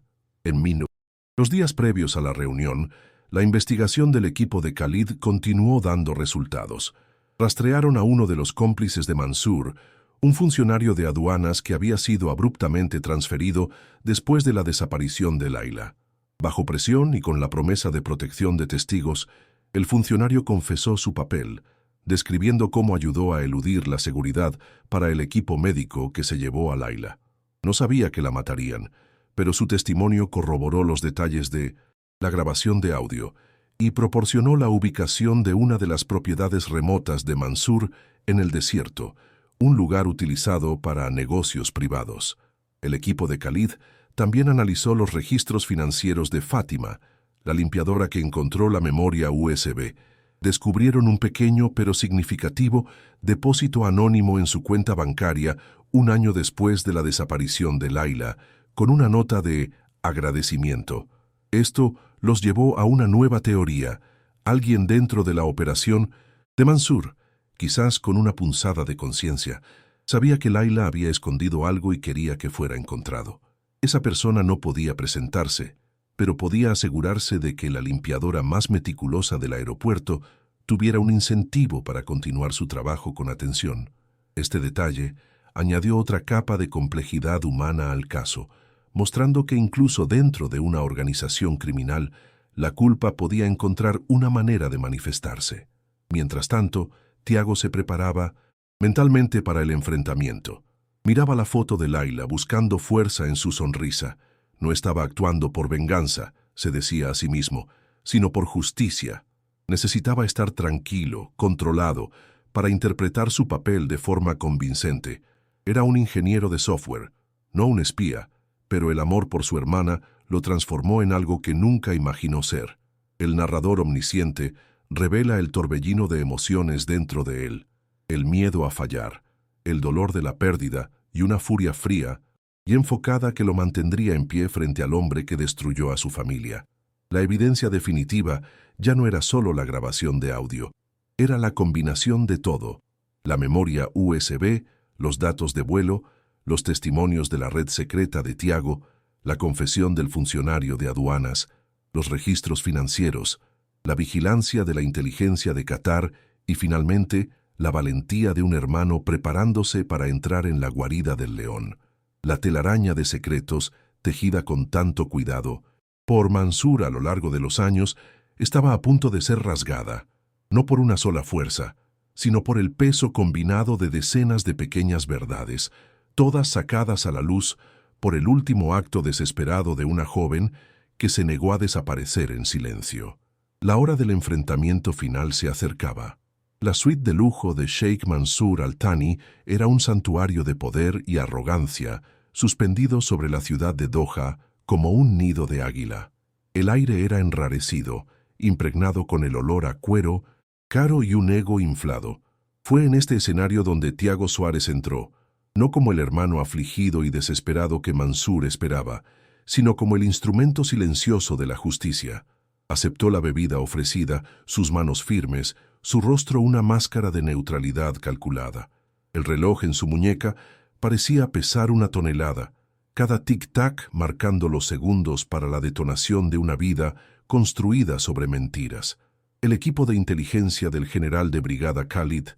Los días previos a la reunión, la investigación del equipo de Khalid continuó dando resultados. Rastrearon a uno de los cómplices de Mansur, un funcionario de aduanas que había sido abruptamente transferido después de la desaparición de Laila. Bajo presión y con la promesa de protección de testigos, el funcionario confesó su papel, describiendo cómo ayudó a eludir la seguridad para el equipo médico que se llevó a Laila. No sabía que la matarían, pero su testimonio corroboró los detalles de la grabación de audio y proporcionó la ubicación de una de las propiedades remotas de Mansur en el desierto, un lugar utilizado para negocios privados. El equipo de Khalid también analizó los registros financieros de Fátima, la limpiadora que encontró la memoria USB. Descubrieron un pequeño pero significativo depósito anónimo en su cuenta bancaria un año después de la desaparición de Laila, con una nota de agradecimiento. Esto los llevó a una nueva teoría. Alguien dentro de la operación de Mansur, quizás con una punzada de conciencia, sabía que Laila había escondido algo y quería que fuera encontrado. Esa persona no podía presentarse, pero podía asegurarse de que la limpiadora más meticulosa del aeropuerto tuviera un incentivo para continuar su trabajo con atención. Este detalle añadió otra capa de complejidad humana al caso, mostrando que incluso dentro de una organización criminal, la culpa podía encontrar una manera de manifestarse. Mientras tanto, Tiago se preparaba mentalmente para el enfrentamiento. Miraba la foto de Laila buscando fuerza en su sonrisa. No estaba actuando por venganza, se decía a sí mismo, sino por justicia. Necesitaba estar tranquilo, controlado, para interpretar su papel de forma convincente. Era un ingeniero de software, no un espía, pero el amor por su hermana lo transformó en algo que nunca imaginó ser. El narrador omnisciente revela el torbellino de emociones dentro de él, el miedo a fallar, el dolor de la pérdida y una furia fría y enfocada que lo mantendría en pie frente al hombre que destruyó a su familia. La evidencia definitiva ya no era solo la grabación de audio, era la combinación de todo: la memoria USB, los datos de vuelo, los testimonios de la red secreta de Tiago, la confesión del funcionario de aduanas, los registros financieros, la vigilancia de la inteligencia de Qatar y, finalmente, la valentía de un hermano preparándose para entrar en la guarida del león. La telaraña de secretos, tejida con tanto cuidado por Mansur a lo largo de los años, estaba a punto de ser rasgada, no por una sola fuerza, sino por el peso combinado de decenas de pequeñas verdades, todas sacadas a la luz por el último acto desesperado de una joven que se negó a desaparecer en silencio. La hora del enfrentamiento final se acercaba. La suite de lujo de Sheikh Mansur Al Thani era un santuario de poder y arrogancia, suspendido sobre la ciudad de Doha como un nido de águila. El aire era enrarecido, impregnado con el olor a cuero, caro y un ego inflado. Fue en este escenario donde Tiago Suárez entró, no como el hermano afligido y desesperado que Mansur esperaba, sino como el instrumento silencioso de la justicia. Aceptó la bebida ofrecida, sus manos firmes, su rostro una máscara de neutralidad calculada. El reloj en su muñeca parecía pesar una tonelada, cada tic-tac marcando los segundos para la detonación de una vida construida sobre mentiras. El equipo de inteligencia del general de brigada Khalid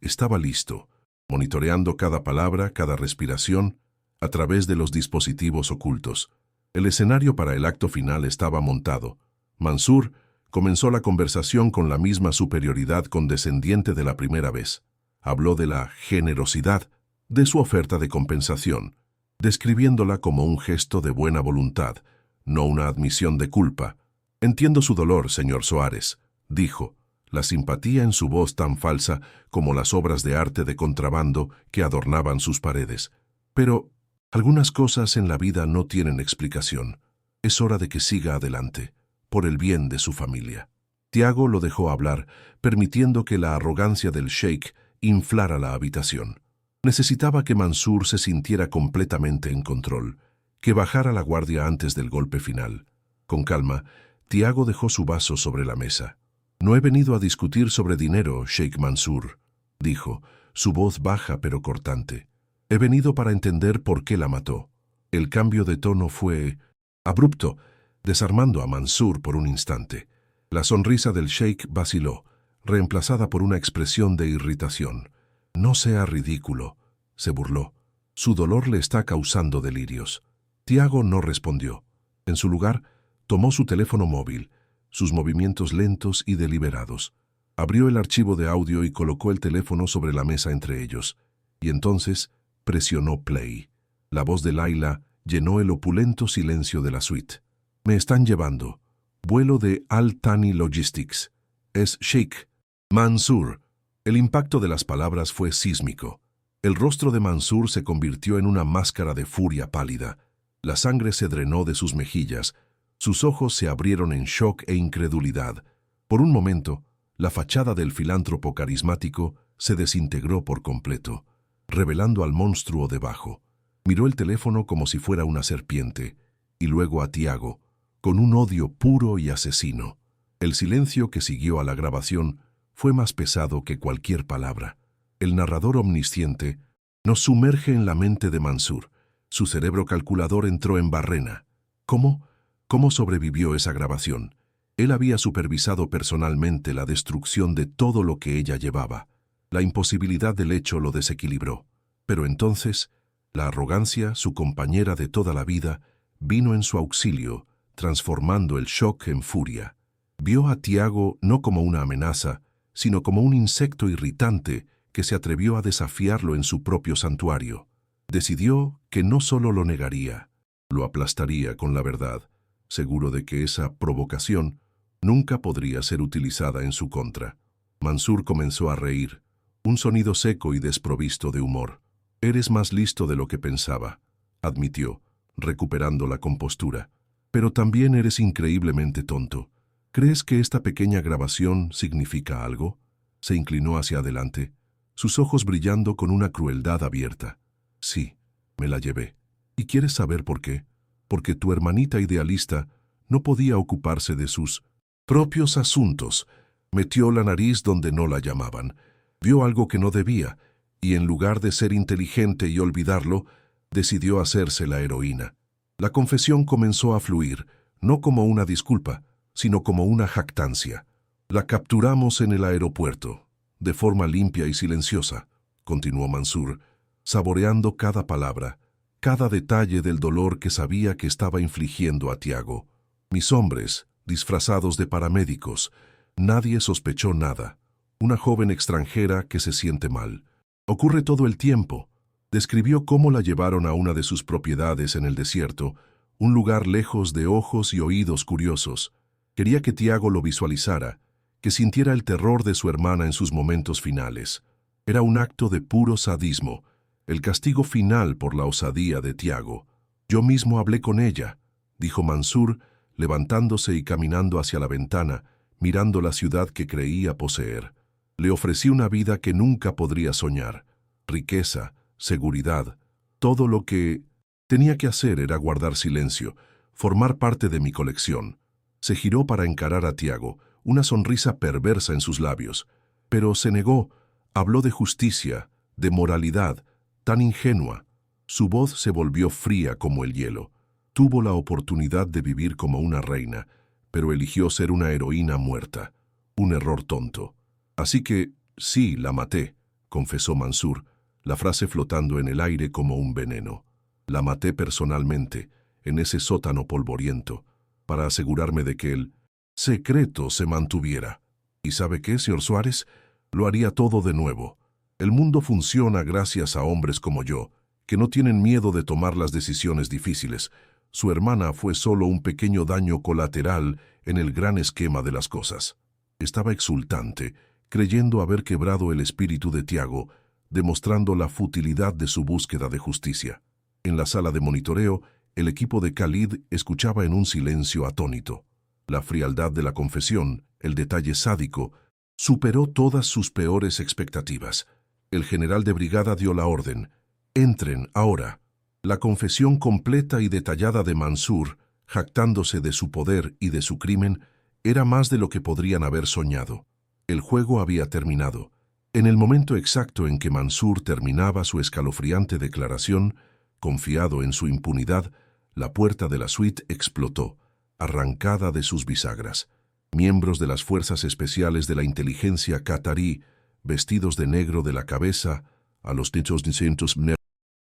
estaba listo, monitoreando cada palabra, cada respiración, a través de los dispositivos ocultos. El escenario para el acto final estaba montado. Mansur comenzó la conversación con la misma superioridad condescendiente de la primera vez. Habló de la generosidad de su oferta de compensación, describiéndola como un gesto de buena voluntad, no una admisión de culpa. «Entiendo su dolor, señor Suárez», dijo, la simpatía en su voz tan falsa como las obras de arte de contrabando que adornaban sus paredes. «Pero algunas cosas en la vida no tienen explicación. Es hora de que siga adelante, por el bien de su familia». Tiago lo dejó hablar, permitiendo que la arrogancia del sheik inflara la habitación. Necesitaba que Mansur se sintiera completamente en control, que bajara la guardia antes del golpe final. Con calma, Tiago dejó su vaso sobre la mesa. «No he venido a discutir sobre dinero, Sheikh Mansur», dijo, su voz baja pero cortante. «He venido para entender por qué la mató». El cambio de tono fue abrupto, desarmando a Mansur por un instante. La sonrisa del sheik vaciló, reemplazada por una expresión de irritación. «No sea ridículo», se burló. «Su dolor le está causando delirios». Tiago no respondió. En su lugar, tomó su teléfono móvil, sus movimientos lentos y deliberados. Abrió el archivo de audio y colocó el teléfono sobre la mesa entre ellos. Y entonces presionó play. La voz de Laila llenó el opulento silencio de la suite. «Me están llevando. Vuelo de Al Thani Logistics. Es Sheikh Mansur». El impacto de las palabras fue sísmico. El rostro de Mansur se convirtió en una máscara de furia pálida. La sangre se drenó de sus mejillas. Sus ojos se abrieron en shock e incredulidad. Por un momento, la fachada del filántropo carismático se desintegró por completo, revelando al monstruo debajo. Miró el teléfono como si fuera una serpiente, y luego a Tiago, con un odio puro y asesino. El silencio que siguió a la grabación fue más pesado que cualquier palabra. El narrador omnisciente nos sumerge en la mente de Mansur. Su cerebro calculador entró en barrena. ¿Cómo sobrevivió esa grabación? Él había supervisado personalmente la destrucción de todo lo que ella llevaba. La imposibilidad del hecho lo desequilibró. Pero entonces, la arrogancia, su compañera de toda la vida, vino en su auxilio, transformando el shock en furia. Vio a Tiago no como una amenaza, sino como un insecto irritante que se atrevió a desafiarlo en su propio santuario. Decidió que no solo lo negaría, lo aplastaría con la verdad, seguro de que esa provocación nunca podría ser utilizada en su contra. Mansur comenzó a reír, un sonido seco y desprovisto de humor. «Eres más listo de lo que pensaba», admitió, recuperando la compostura. «Pero también eres increíblemente tonto. ¿Crees que esta pequeña grabación significa algo?». Se inclinó hacia adelante, sus ojos brillando con una crueldad abierta. «Sí, me la llevé. ¿Y quieres saber por qué? Porque tu hermanita idealista no podía ocuparse de sus propios asuntos. Metió la nariz donde no la llamaban. Vio algo que no debía, y en lugar de ser inteligente y olvidarlo, Decidió hacerse la heroína. La confesión comenzó a fluir, no como una disculpa, sino como una jactancia. La capturamos en el aeropuerto, de forma limpia y silenciosa, continuó Mansur, saboreando cada palabra, cada detalle del dolor que sabía que estaba infligiendo a Tiago. Mis hombres, disfrazados de paramédicos, nadie sospechó nada. Una joven extranjera que se siente mal. Ocurre todo el tiempo. Describió cómo la llevaron a una de sus propiedades en el desierto, un lugar lejos de ojos y oídos curiosos. Quería que Tiago lo visualizara, que sintiera el terror de su hermana en sus momentos finales. Era un acto de puro sadismo, el castigo final por la osadía de Tiago. Yo mismo hablé con ella, dijo Mansur, levantándose y caminando hacia la ventana, mirando la ciudad que creía poseer. Le ofrecí una vida que nunca podría soñar, riqueza, seguridad. Todo lo que tenía que hacer era guardar silencio, formar parte de mi colección. Se giró para encarar a Tiago, una sonrisa perversa en sus labios, pero se negó, habló de justicia, de moralidad, tan ingenua. Su voz se volvió fría como el hielo. Tuvo la oportunidad de vivir como una reina, pero eligió ser una heroína muerta. Un error tonto. Así que, sí, la maté, confesó Mansur, la frase flotando en el aire como un veneno. La maté personalmente, en ese sótano polvoriento, para asegurarme de que el secreto se mantuviera. ¿Y sabe qué, señor Suárez? Lo haría todo de nuevo. El mundo funciona gracias a hombres como yo, que no tienen miedo de tomar las decisiones difíciles. Su hermana fue solo un pequeño daño colateral en el gran esquema de las cosas. Estaba exultante, creyendo haber quebrado el espíritu de Tiago, demostrando la futilidad de su búsqueda de justicia. En la sala de monitoreo, el equipo de Khalid escuchaba en un silencio atónito. La frialdad de la confesión, el detalle sádico, superó todas sus peores expectativas. El general de brigada dio la orden: «Entren ahora». La confesión completa y detallada de Mansur, jactándose de su poder y de su crimen, era más de lo que podrían haber soñado. El juego había terminado. En el momento exacto en que Mansur terminaba su escalofriante declaración, confiado en su impunidad, la puerta de la suite explotó, arrancada de sus bisagras. Miembros de las fuerzas especiales de la inteligencia catarí, vestidos de negro de la cabeza a los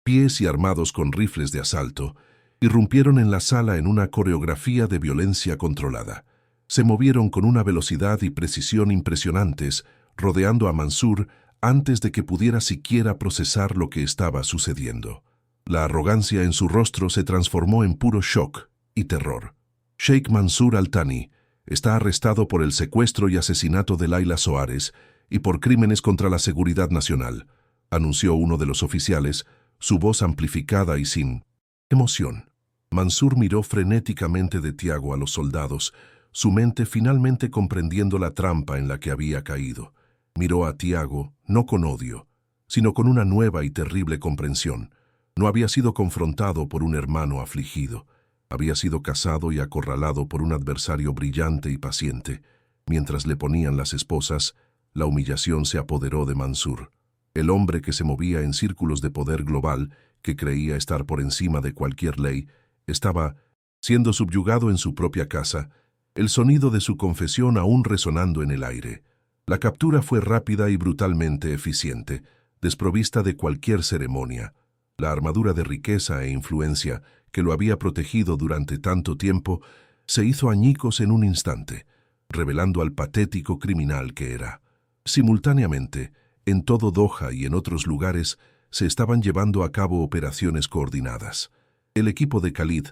pies y armados con rifles de asalto, irrumpieron en la sala en una coreografía de violencia controlada. Se movieron con una velocidad y precisión impresionantes, rodeando a Mansur antes de que pudiera siquiera procesar lo que estaba sucediendo. La arrogancia en su rostro se transformó en puro shock y terror. Sheikh Mansur Al-Thani está arrestado por el secuestro y asesinato de Laila Soares y por crímenes contra la seguridad nacional, anunció uno de los oficiales, su voz amplificada y sin emoción. Mansur miró frenéticamente de Tiago a los soldados, su mente finalmente comprendiendo la trampa en la que había caído. Miró a Tiago, no con odio, sino con una nueva y terrible comprensión. No había sido confrontado por un hermano afligido. Había sido cazado y acorralado por un adversario brillante y paciente. Mientras le ponían las esposas, la humillación se apoderó de Mansur. El hombre que se movía en círculos de poder global, que creía estar por encima de cualquier ley, estaba siendo subyugado en su propia casa, el sonido de su confesión aún resonando en el aire. La captura fue rápida y brutalmente eficiente, desprovista de cualquier ceremonia. La armadura de riqueza e influencia que lo había protegido durante tanto tiempo se hizo añicos en un instante, revelando al patético criminal que era. Simultáneamente, en todo Doha y en otros lugares se estaban llevando a cabo operaciones coordinadas. El equipo de Khalid,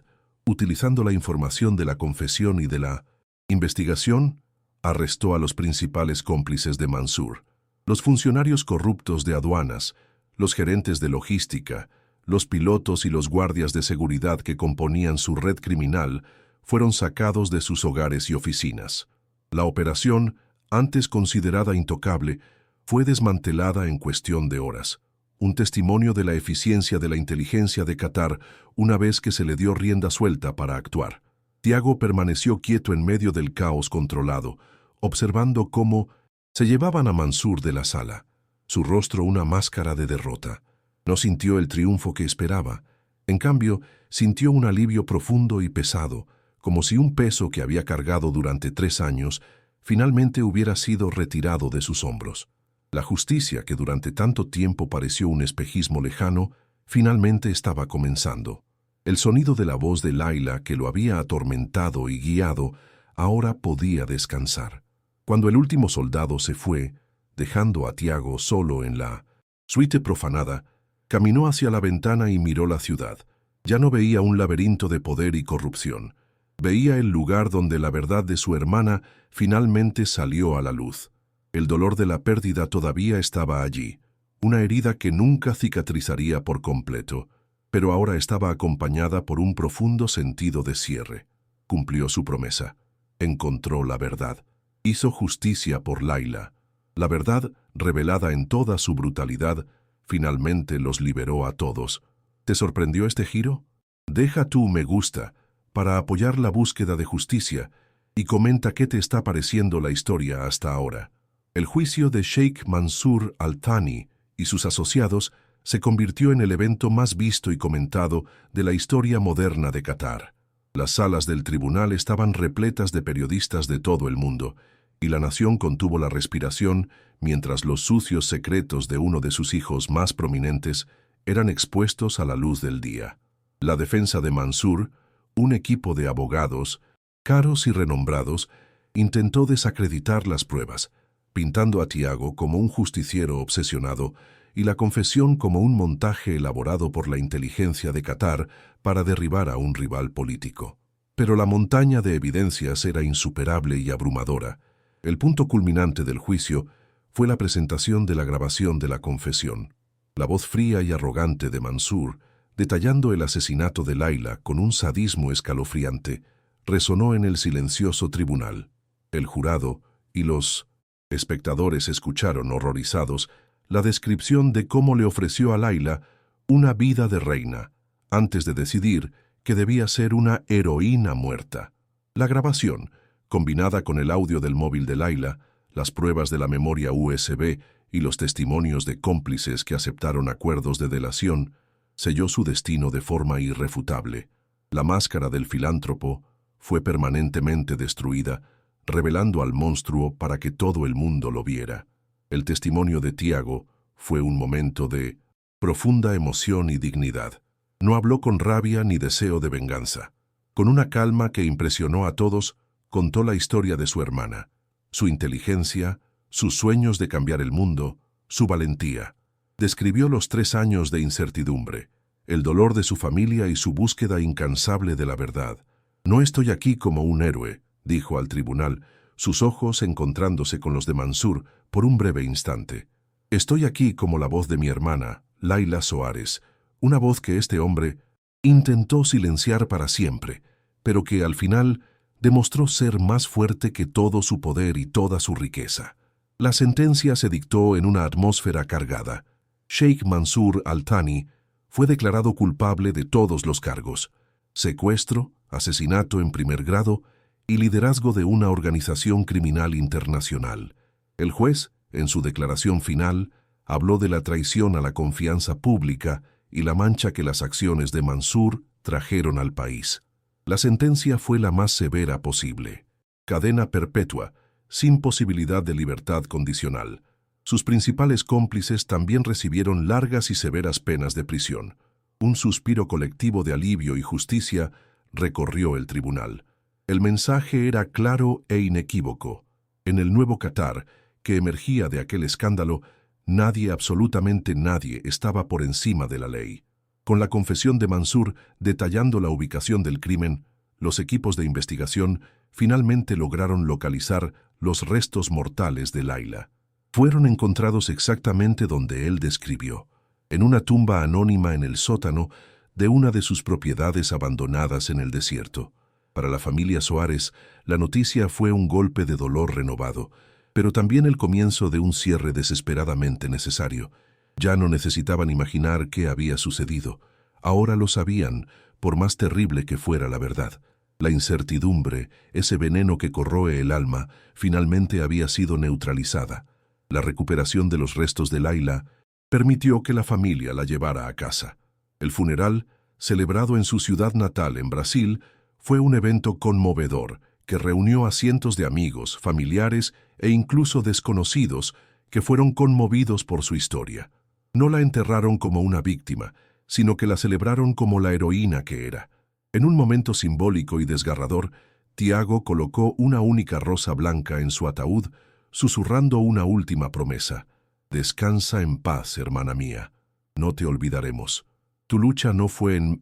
utilizando la información de la confesión y de la investigación, arrestó a los principales cómplices de Mansur, los funcionarios corruptos de aduanas, los gerentes de logística, los pilotos y los guardias de seguridad que componían su red criminal fueron sacados de sus hogares y oficinas. La operación, antes considerada intocable, fue desmantelada en cuestión de horas, un testimonio de la eficiencia de la inteligencia de Qatar una vez que se le dio rienda suelta para actuar. Tiago permaneció quieto en medio del caos controlado, observando cómo se llevaban a Mansur de la sala, su rostro una máscara de derrota. No sintió el triunfo que esperaba, En cambio, sintió un alivio profundo y pesado, como si un peso que había cargado durante 3 años finalmente hubiera sido retirado de sus hombros. La justicia, que durante tanto tiempo pareció un espejismo lejano, finalmente estaba comenzando. El sonido de la voz de Layla, que lo había atormentado y guiado, ahora podía descansar. Cuando el último soldado se fue, dejando a Tiago solo en la suite profanada, caminó hacia la ventana y miró la ciudad. Ya no veía un laberinto de poder y corrupción. Veía el lugar donde la verdad de su hermana finalmente salió a la luz. El dolor de la pérdida todavía estaba allí, una herida que nunca cicatrizaría por completo, pero ahora estaba acompañada por un profundo sentido de cierre. Cumplió su promesa. Encontró la verdad. Hizo justicia por Layla. La verdad, revelada en toda su brutalidad, finalmente los liberó a todos. ¿Te sorprendió este giro? Deja tu me gusta para apoyar la búsqueda de justicia y comenta qué te está pareciendo la historia hasta ahora. El juicio de Sheikh Mansour Al-Thani y sus asociados se convirtió en el evento más visto y comentado de la historia moderna de Qatar. Las salas del tribunal estaban repletas de periodistas de todo el mundo, y la nación contuvo la respiración mientras los sucios secretos de uno de sus hijos más prominentes eran expuestos a la luz del día. La defensa de Mansour, un equipo de abogados, caros y renombrados, intentó desacreditar las pruebas, pintando a Tiago como un justiciero obsesionado y la confesión como un montaje elaborado por la inteligencia de Qatar para derribar a un rival político. Pero la montaña de evidencias era insuperable y abrumadora. El punto culminante del juicio fue la presentación de la grabación de la confesión. La voz fría y arrogante de Mansour, detallando el asesinato de Layla con un sadismo escalofriante, resonó en el silencioso tribunal. El jurado y los espectadores escucharon horrorizados la descripción de cómo le ofreció a Layla una vida de reina, antes de decidir que debía ser una heroína muerta. La grabación, combinada con el audio del móvil de Layla, las pruebas de la memoria USB y los testimonios de cómplices que aceptaron acuerdos de delación, selló su destino de forma irrefutable. La máscara del filántropo fue permanentemente destruida, revelando al monstruo para que todo el mundo lo viera. El testimonio de Tiago fue un momento de profunda emoción y dignidad. No habló con rabia ni deseo de venganza. Con una calma que impresionó a todos, contó la historia de su hermana, su inteligencia, sus sueños de cambiar el mundo, su valentía. Describió los 3 años de incertidumbre, el dolor de su familia y su búsqueda incansable de la verdad. «No estoy aquí como un héroe», dijo al tribunal, sus ojos encontrándose con los de Mansour por un breve instante. «Estoy aquí como la voz de mi hermana, Layla Soares, una voz que este hombre intentó silenciar para siempre, pero que al final demostró ser más fuerte que todo su poder y toda su riqueza». La sentencia se dictó en una atmósfera cargada. Sheikh Mansour Al-Thani fue declarado culpable de todos los cargos: secuestro, asesinato en primer grado y liderazgo de una organización criminal internacional. El juez, en su declaración final, habló de la traición a la confianza pública y la mancha que las acciones de Mansour trajeron al país. La sentencia fue la más severa posible: cadena perpetua, sin posibilidad de libertad condicional. Sus principales cómplices también recibieron largas y severas penas de prisión. Un suspiro colectivo de alivio y justicia recorrió el tribunal. El mensaje era claro e inequívoco. En el nuevo Qatar, que emergía de aquel escándalo, nadie, absolutamente nadie, estaba por encima de la ley. Con la confesión de Mansour detallando la ubicación del crimen, los equipos de investigación finalmente lograron localizar los restos mortales de Layla. Fueron encontrados exactamente donde él describió, en una tumba anónima en el sótano de una de sus propiedades abandonadas en el desierto. Para la familia Soares, la noticia fue un golpe de dolor renovado, pero también el comienzo de un cierre desesperadamente necesario. Ya no necesitaban imaginar qué había sucedido. Ahora lo sabían, por más terrible que fuera la verdad. La incertidumbre, ese veneno que corroe el alma, finalmente había sido neutralizada. La recuperación de los restos de Layla permitió que la familia la llevara a casa. El funeral celebrado en su ciudad natal en Brasil, fue un evento conmovedor que reunió a cientos de amigos, familiares e incluso desconocidos que fueron conmovidos por su historia. No la enterraron como una víctima, sino que la celebraron como la heroína que era. En un momento simbólico y desgarrador, Tiago colocó una única rosa blanca en su ataúd, susurrando una última promesa. Descansa en paz, hermana mía. No te olvidaremos. Tu lucha no fue en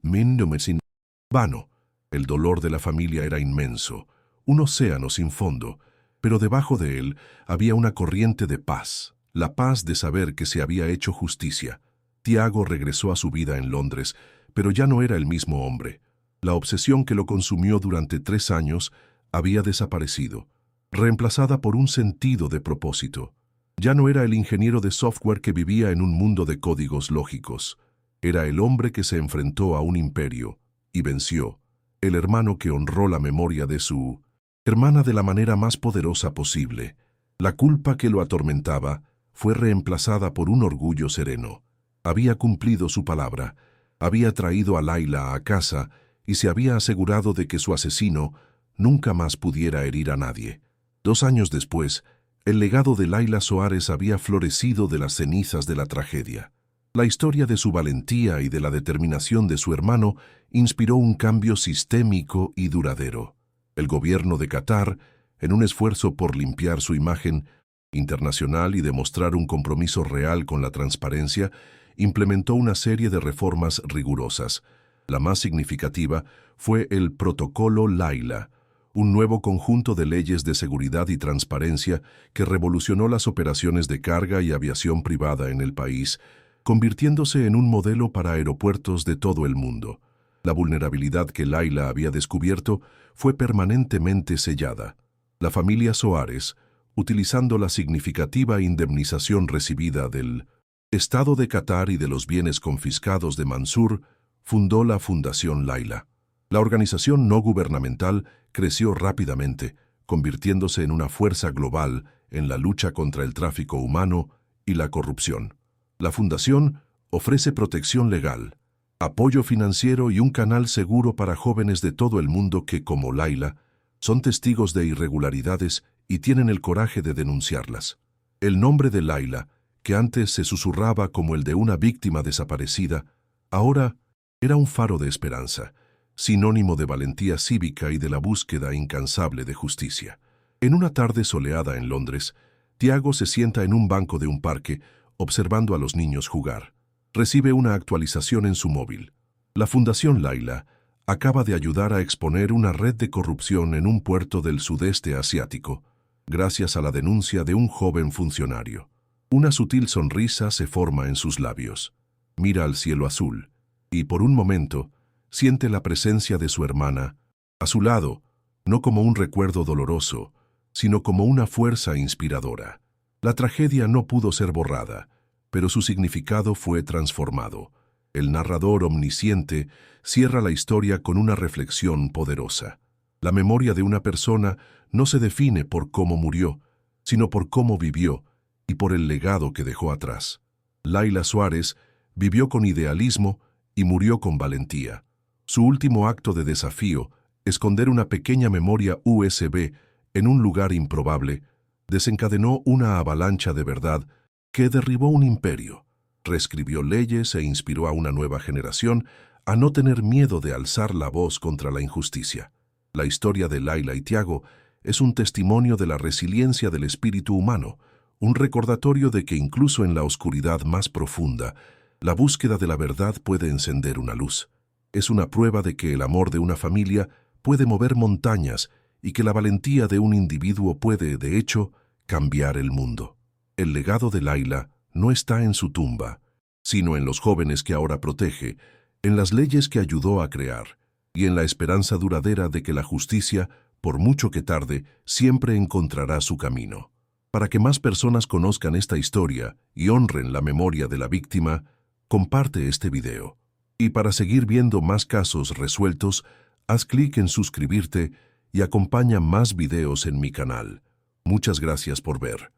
vano. El dolor de la familia era inmenso, un océano sin fondo, pero debajo de él había una corriente de paz, la paz de saber que se había hecho justicia. Tiago regresó a su vida en Londres, pero ya no era el mismo hombre. La obsesión que lo consumió durante 3 años había desaparecido, reemplazada por un sentido de propósito. Ya no era el ingeniero de software que vivía en un mundo de códigos lógicos. Era el hombre que se enfrentó a un imperio y venció, el hermano que honró la memoria de su hermana de la manera más poderosa posible. La culpa que lo atormentaba fue reemplazada por un orgullo sereno. Había cumplido su palabra, había traído a Laila a casa y se había asegurado de que su asesino nunca más pudiera herir a nadie. 2 años después, el legado de Laila Soares había florecido de las cenizas de la tragedia. La historia de su valentía y de la determinación de su hermano inspiró un cambio sistémico y duradero. El gobierno de Qatar, en un esfuerzo por limpiar su imagen internacional y demostrar un compromiso real con la transparencia, implementó una serie de reformas rigurosas. La más significativa fue el Protocolo Laila, un nuevo conjunto de leyes de seguridad y transparencia que revolucionó las operaciones de carga y aviación privada en el país, convirtiéndose en un modelo para aeropuertos de todo el mundo. La vulnerabilidad que Laila había descubierto fue permanentemente sellada. La familia Soares, utilizando la significativa indemnización recibida del Estado de Qatar y de los bienes confiscados de Mansur, fundó la Fundación Laila. La organización no gubernamental creció rápidamente, convirtiéndose en una fuerza global en la lucha contra el tráfico humano y la corrupción. La Fundación ofrece protección legal, apoyo financiero y un canal seguro para jóvenes de todo el mundo que, como Laila, son testigos de irregularidades y tienen el coraje de denunciarlas. El nombre de Laila, que antes se susurraba como el de una víctima desaparecida, ahora era un faro de esperanza, sinónimo de valentía cívica y de la búsqueda incansable de justicia. En una tarde soleada en Londres, Tiago se sienta en un banco de un parque, observando a los niños jugar. Recibe una actualización en su móvil. La Fundación Laila acaba de ayudar a exponer una red de corrupción en un puerto del sudeste asiático, gracias a la denuncia de un joven funcionario. Una sutil sonrisa se forma en sus labios. Mira al cielo azul y, por un momento, siente la presencia de su hermana a su lado, no como un recuerdo doloroso, sino como una fuerza inspiradora. La tragedia no pudo ser borrada, pero su significado fue transformado. El narrador omnisciente cierra la historia con una reflexión poderosa. La memoria de una persona no se define por cómo murió, sino por cómo vivió y por el legado que dejó atrás. Laila Soares vivió con idealismo y murió con valentía. Su último acto de desafío, esconder una pequeña memoria USB en un lugar improbable, desencadenó una avalancha de verdad que derribó un imperio, reescribió leyes e inspiró a una nueva generación a no tener miedo de alzar la voz contra la injusticia. La historia de Laila y Tiago es un testimonio de la resiliencia del espíritu humano, un recordatorio de que incluso en la oscuridad más profunda, la búsqueda de la verdad puede encender una luz. Es una prueba de que el amor de una familia puede mover montañas y que la valentía de un individuo puede, de hecho, cambiar el mundo. El legado de Laila no está en su tumba, sino en los jóvenes que ahora protege, en las leyes que ayudó a crear y en la esperanza duradera de que la justicia, por mucho que tarde, siempre encontrará su camino. Para que más personas conozcan esta historia y honren la memoria de la víctima, comparte este video. Y para seguir viendo más casos resueltos, haz clic en suscribirte y acompaña más videos en mi canal. Muchas gracias por ver.